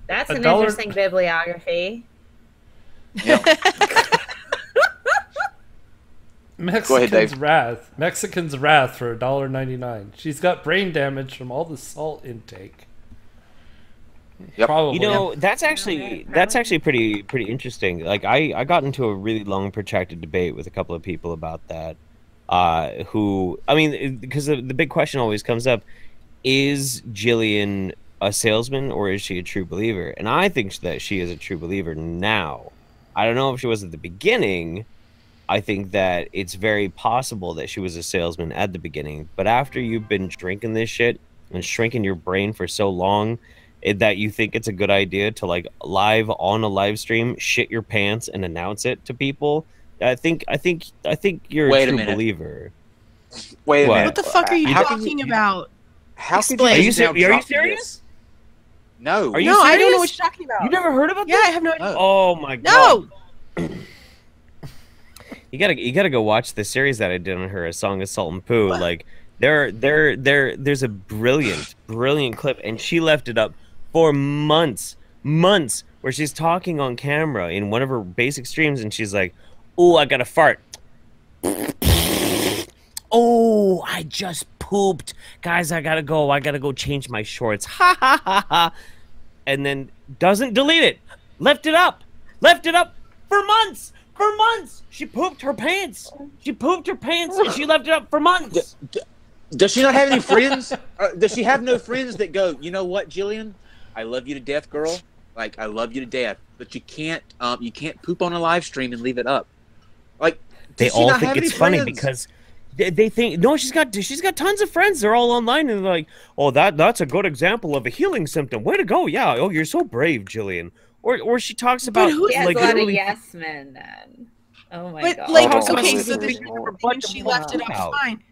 That's A an dollar- interesting bibliography. Yeah. Mexican's Dave. wrath. Mexican's wrath for $1.99. She's got brain damage from all the salt intake. Yep. Probably. You know, that's actually pretty interesting. Like I got into a really long protracted debate with a couple of people about that. Because the big question always comes up, is Jillian a salesman or is she a true believer? And I think that she is a true believer now. I don't know if she was at the beginning. I think that it's very possible that she was a salesman at the beginning, but after you've been drinking this shit and shrinking your brain for so long, that you think it's a good idea to like live on a live stream, shit your pants and announce it to people. I think you're Wait a a true minute. believer. Wait a What? minute. What the fuck are you How can talking about? How Explain. could Are you now are you drop serious? this? No. Are you No, I don't know what serious? you're talking about. You never heard about Yeah, this? I have no idea. No. Oh my god. No. You gotta go watch the series that I did on her, A Song of Salt and Poo. Like There's a brilliant clip, and she left it up for months, where she's talking on camera in one of her basic streams, and she's like, "Oh, I got a fart. Oh, I just pooped. Guys, I gotta go change my shorts. Ha ha ha ha." And then doesn't delete it. Left it up for months. She pooped her pants. And she left it up for months. Does she not have any friends? Does she have no friends that go, "You know what, Jillian? I love you to death, girl. Like, I love you to death, but you can't poop on a live stream and leave it up." Like, they all think it's funny because they think, no, she's got tons of friends. They're all online, and they're like, "Oh, that's a good example of a healing symptom. Way to go. Yeah. Oh, you're so brave, Jillian." Or she talks about like a lot of yes men then. Oh my god. Like, okay, so she left it up fine.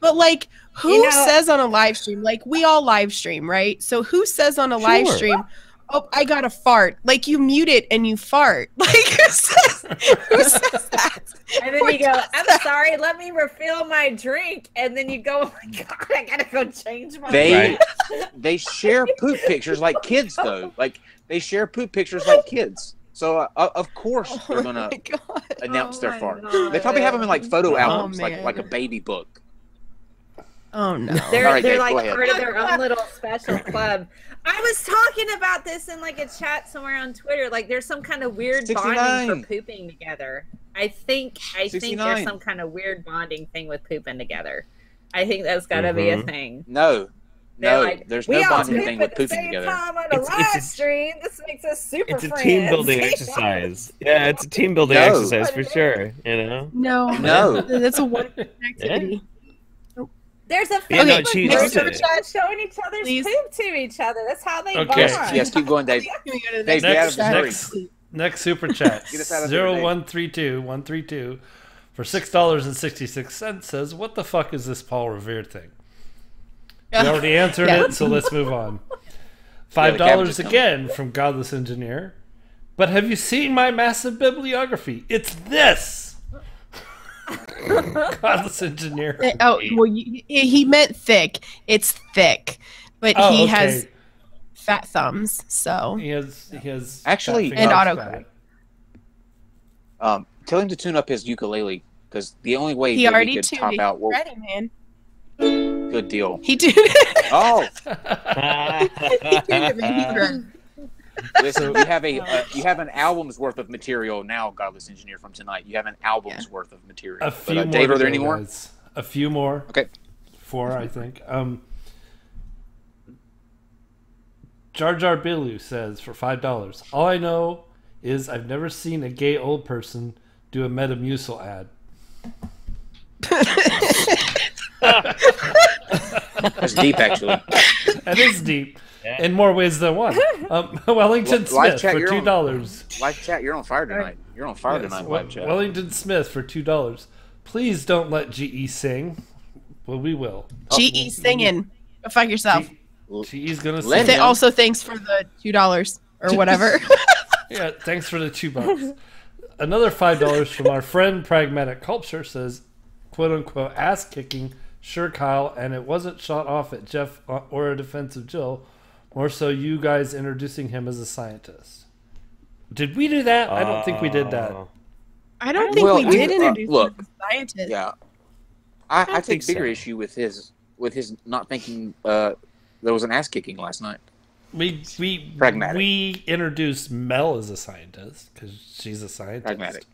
But like, who says on a live stream? Like, we all live stream, right? So who says on a live stream, "Oh, I got a fart"? Like, you mute it and you fart. Like, who says that? And then you go, "I'm sorry, let me refill my drink." And then you go, "Oh my god, I gotta go change my." They share poop pictures like kids, though. Like, they share poop pictures like kids. So of course they're gonna announce their fart. They probably have them in like photo albums, like a baby book. Oh no! They're like part of their own little special club. I was talking about this in like a chat somewhere on Twitter. Like, there's some kind of weird 69. bonding for pooping together. I think there's some kind of weird bonding thing with pooping together. I think that's got to be a thing. No, like, there's no bonding thing with pooping together. Time on a live stream. This makes us super It's a friends. team building exercise. Yeah, it's a team building exercise for sure. You know? No, that's a one-person activity. There's a next super chat showing each other's poop to each other. That's how they bond. Yes, keep going, Dave. Next super chat. 132 for $6.66 says, "What the fuck is this Paul Revere thing?" We already answered it, so let's move on. $5 again from Godless Engineer. "But have you seen my massive bibliography? It's this." Godless Engineer. Oh, well, he meant thick. It's thick, but he has fat thumbs, so he has actually and autocorrect. Tell him to tune up his ukulele, because the only way he already could top out. Ready, man. Good deal. He did it. Oh. He did it, man. He's ready. Listen, you have an album's worth of material now, Godless Engineer, from tonight. You have an album's worth of material. A few more. Dave, are there any more? Guys. A few more. Okay. 4, I think. Jar Jar Bilu says for $5, "All I know is I've never seen a gay old person do a Metamucil ad." That's deep, actually. That is deep. In more ways than one. Wellington Smith for $2. Live chat, you're on fire tonight. You're on fire tonight, live chat. Wellington Smith for $2. "Please don't let GE sing." Well, we will. GE singing. Go fuck yourself. GE's gonna sing. Also, thanks for the $2 or whatever. Yeah, thanks for the $2. Another $5 from our friend Pragmatic Culture says, "Quote unquote ass kicking. Sure, Kyle, and it wasn't shot off at Jeff or a defense of Jill. More so you guys introducing him as a scientist." Did we do that? I don't think we did that. I don't think we did introduce him as a scientist. Yeah. I take bigger issue with his not thinking there was an ass kicking last night. We introduced Mel as a scientist because she's a scientist. Pragmatic.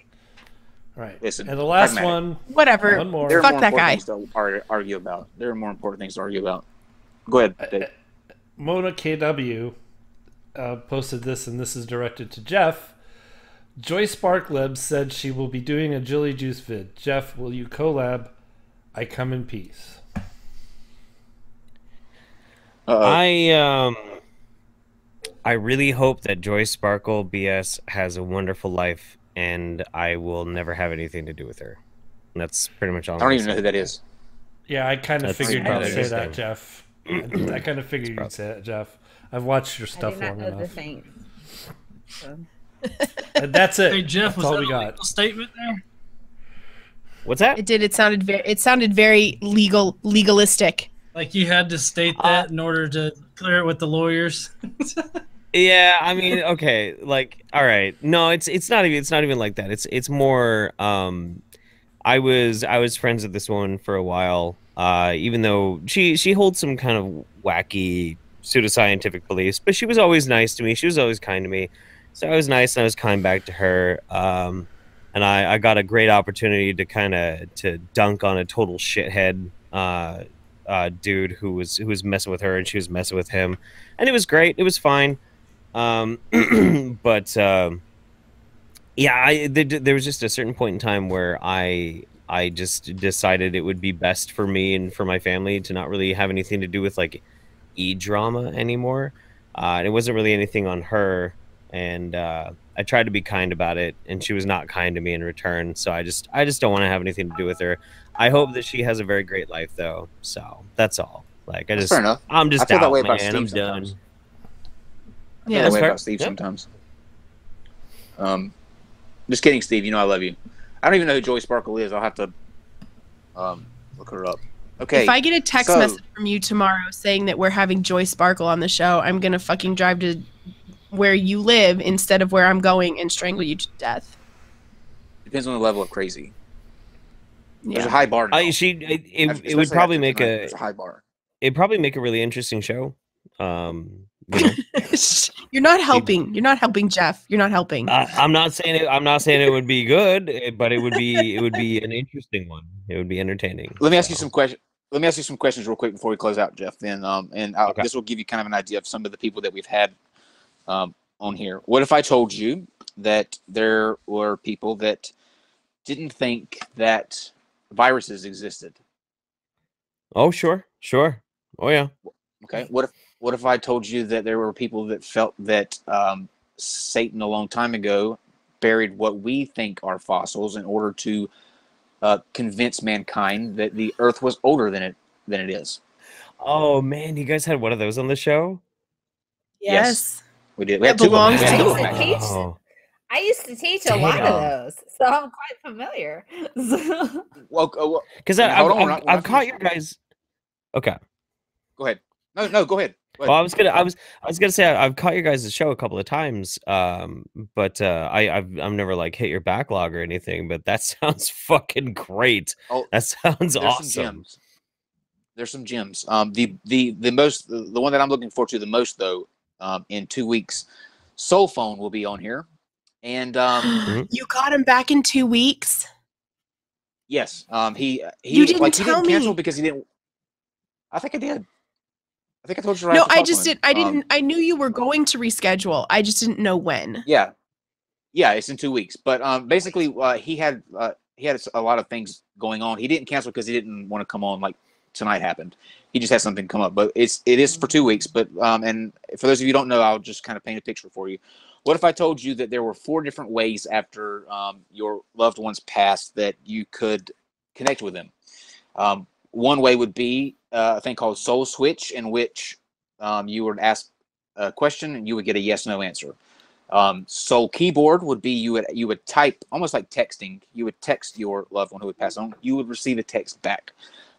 Right. Listen, and the last one. Whatever. One more. Fuck that guy. To argue about. There are more important things to argue about. Go ahead, Dave. Mona KW posted this, and this is directed to Jeff. "Joy Sparkleb said she will be doing a Jilly Juice vid. Jeff, will you collab? I come in peace." I really hope that Joy Sparkle BS has a wonderful life, and I will never have anything to do with her. And that's pretty much all. I don't even know who that is. Yeah, I kind of figured you'd say that, Jeff. I kind of figured you'd say that, Jeff. I've watched your stuff long enough. And that's it. Hey, Jeff, that's all we a got. legal statement there? What's that? It did. It sounded very legalistic. Like you had to state that in order to clear it with the lawyers. Yeah, I mean, okay, like, all right, no, it's not even like that. It's more. I was friends with this woman for a while. Even though she holds some kind of wacky pseudoscientific beliefs, but she was always nice to me. She was always kind to me, so I was nice and I was kind back to her. And I got a great opportunity to dunk on a total shithead dude who was messing with her and she was messing with him, and it was great. It was fine. But yeah, there was just a certain point in time where I just decided it would be best for me and for my family to not really have anything to do with like e-drama anymore. And it wasn't really anything on her, and I tried to be kind about it, and she was not kind to me in return. So I just don't want to have anything to do with her. I hope that she has a very great life though. So that's all. Like That's fair enough. I'm just I feel out, that way about man. I'm Steve done. sometimes. Yeah, That way fair. about Steve Yep. sometimes. Just kidding, Steve. You know I love you. I don't even know who Joy Sparkle is. I'll have to look her up. Okay. If I get a text so- message from you tomorrow saying that we're having Joy Sparkle on the show, I'm gonna fucking drive to where you live instead of where I'm going and strangle you to death. Depends on the level of crazy. There's a Yeah. high bar. now. It would probably make There's a high bar. it'd probably make a really interesting show. You know? You're not helping. You're not helping, Jeff. You're not helping. I'm not saying it would be good, but it would be an interesting one. It would be entertaining. Let me ask you some questions. Let me ask you some questions real quick before we close out, Jeff. Then, Okay. this will give you kind of an idea of some of the people that we've had on here. What if I told you that there were people that didn't think that viruses existed? Oh, sure. Oh, yeah. Okay. What if I told you that there were people that felt that Satan a long time ago buried what we think are fossils in order to convince mankind that the Earth was older than it is? Oh man, you guys had one of those on the show? Yes. We did. We That had two of them. belongs We had to two you. of them, actually. Oh. I used to teach a lot Damn. of those, so I'm quite familiar. Well, Because hold on, we're not I've caught finished. your guys. Okay. Go ahead. No, go ahead. Go Well, ahead. I was gonna say I've caught your guys' show a couple of times, but I've never like hit your backlog or anything. But that sounds fucking great. Oh, That sounds There's awesome. some gems. There's some gems. The one that I'm looking forward to the most though, in 2 weeks, Soul Phone will be on here, and You got him back in 2 weeks. yes, he You didn't like he tell didn't cancel me. because he didn't. I think I did. I think I told you. No, I just didn't. I didn't. I knew you were going to reschedule. I just didn't know when. Yeah, it's in 2 weekes. But basically, he had a lot of things going on. He didn't cancel because he didn't want to come on like tonight happened. He just had something come up. But it is for 2 weeks. But and for those of you who don't know, I'll just kind of paint a picture for you. What if I told you that there were 4 different ways after your loved ones passed that you could connect with them? One way would be a thing called Soul Switch, in which you would ask a question and you would get a yes/no answer. Soul Keyboard would be you would type, almost like texting. You would text your loved one who would pass on. You would receive a text back.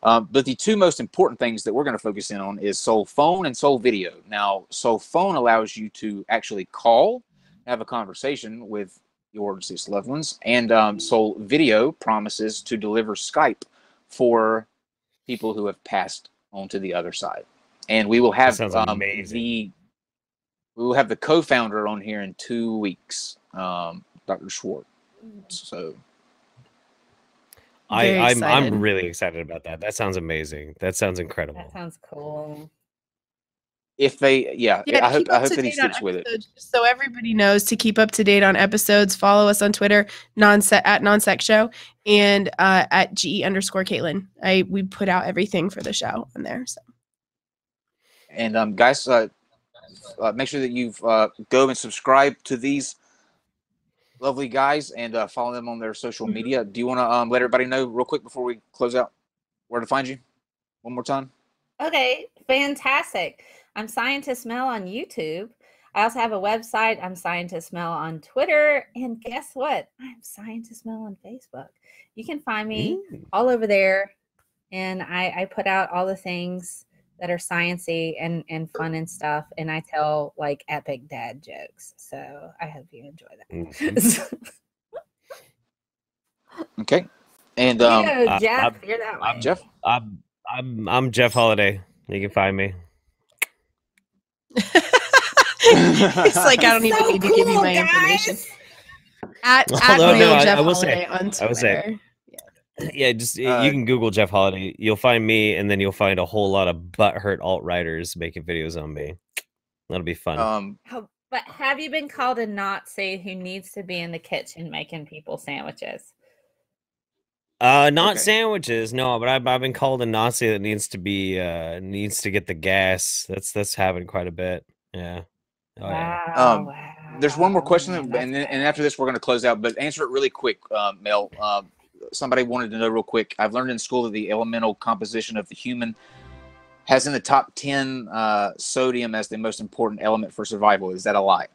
But the 2 most important things that we're going to focus in on is Soul Phone and Soul Video. Now, Soul Phone allows you to actually call, have a conversation with your deceased loved ones, and Soul Video promises to deliver Skype for people who have passed on to the other side. And we will have That sounds amazing. we will have the co-founder on here in 2 weeks, Dr. Schwartz. So Very I'm excited. really excited about that. That sounds amazing. That sounds incredible. That sounds cool. if they, I hope keep up to that he date on sticks with it. episodes, just so everybody knows to keep up to date on episodes. Follow us on Twitter, at NonSec Show, and at GE_Caitlin. We put out everything for the show on there. So. And guys, make sure that you go and subscribe to these lovely guys and follow them on their social media. Do you want to let everybody know real quick before we close out where to find you one more time? Okay, fantastic. I'm Scientist Mel on YouTube. I also have a website. I'm Scientist Mel on Twitter. And guess what? I'm Scientist Mel on Facebook. You can find me all over there. And I put out all the things that are sciencey and fun and stuff. And I tell like epic dad jokes. So I hope you enjoy that. Okay. And Jeff, you're that way. Jeff? I'm Jeff Holiday. You can find me. It's like I don't even need to give you my information. At Jeff Holiday on Twitter. I would say, yeah, just you can Google Jeff Holiday. You'll find me, and then you'll find a whole lot of butthurt alt-writers making videos on me. That'll be fun. But have you been called a Nazi who needs to be in the kitchen making people sandwiches? Not sandwiches, no. But I've been called a Nazi that needs to get the gas. That's happened quite a bit. Yeah. Oh, wow. There's one more question, and after this we're going to close out. But answer it really quick, Mel. Somebody wanted to know real quick. I've learned in school that the elemental composition of the human has in the top 10 sodium as the most important element for survival. Is that a lie?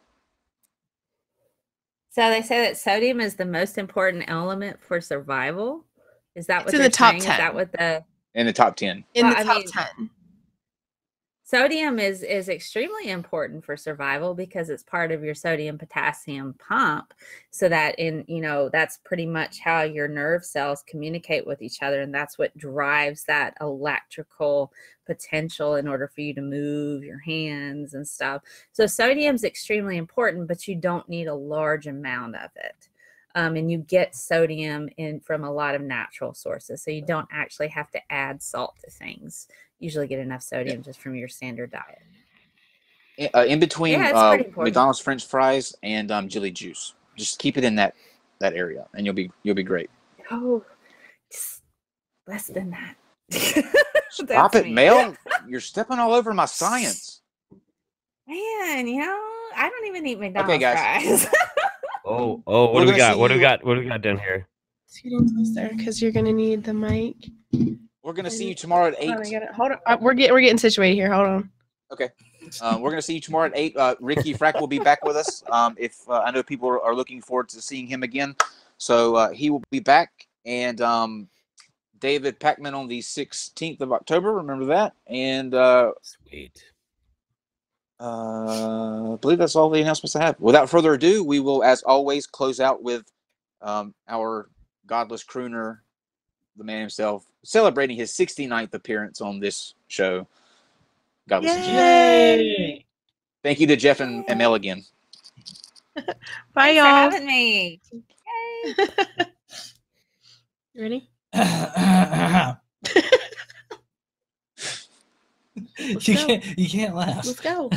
So they say that sodium is the most important element for survival. Is that what it's in the top 10? Is that what in the top 10? In the top 10. Sodium is extremely important for survival because it's part of your sodium potassium pump, so that that's pretty much how your nerve cells communicate with each other, and that's what drives that electrical potential in order for you to move your hands and stuff. So sodium's extremely important, but you don't need a large amount of it. And you get sodium from a lot of natural sources, so you don't actually have to add salt to things. Usually get enough sodium just from your standard diet. In between McDonald's French fries and Jilly Juice, just keep it in that area, and you'll be great. Oh, just less than that. Stop it, Mel! You're stepping all over my science. Man, I don't even eat McDonald's fries. Oh, what do we got? What do we got down here? Because you're gonna need the mic. We're gonna see you tomorrow at 8. Hold on. We're getting situated here. Hold on. Okay. We're gonna see you tomorrow at 8. Ricky Frack will be back with us. If I know people are looking forward to seeing him again, so he will be back. And David Packman on the 16th of October. Remember that. And sweet. I believe that's all the announcements I have. Without further ado, we will, as always, close out with our godless crooner, the man himself, celebrating his 69th appearance on this show. Godless Yay! Thank you to Jeff and Mel again. Bye, y'all. Thanks for having me. Yay! You ready? You can't laugh. Let's go.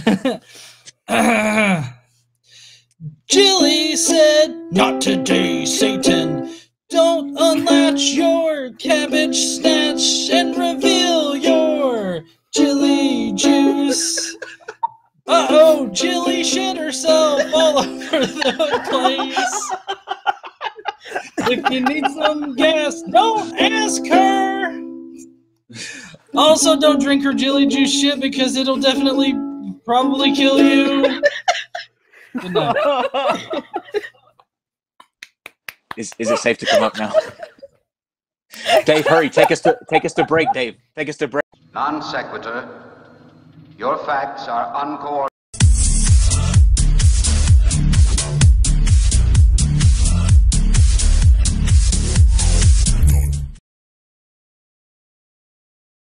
Jilly said, "Not today, Satan. Don't unlatch your cabbage snatch and reveal your Jilly Juice." Uh-oh, Jilly shit herself all over the place. If you need some gas, don't ask her. Also, don't drink her Jilly Juice shit because it'll definitely probably kill you. Good night. Is it safe to come up now? Dave, hurry! Take us to break, Dave. Take us to break. Non-sequitur. Your facts are uncoordinated.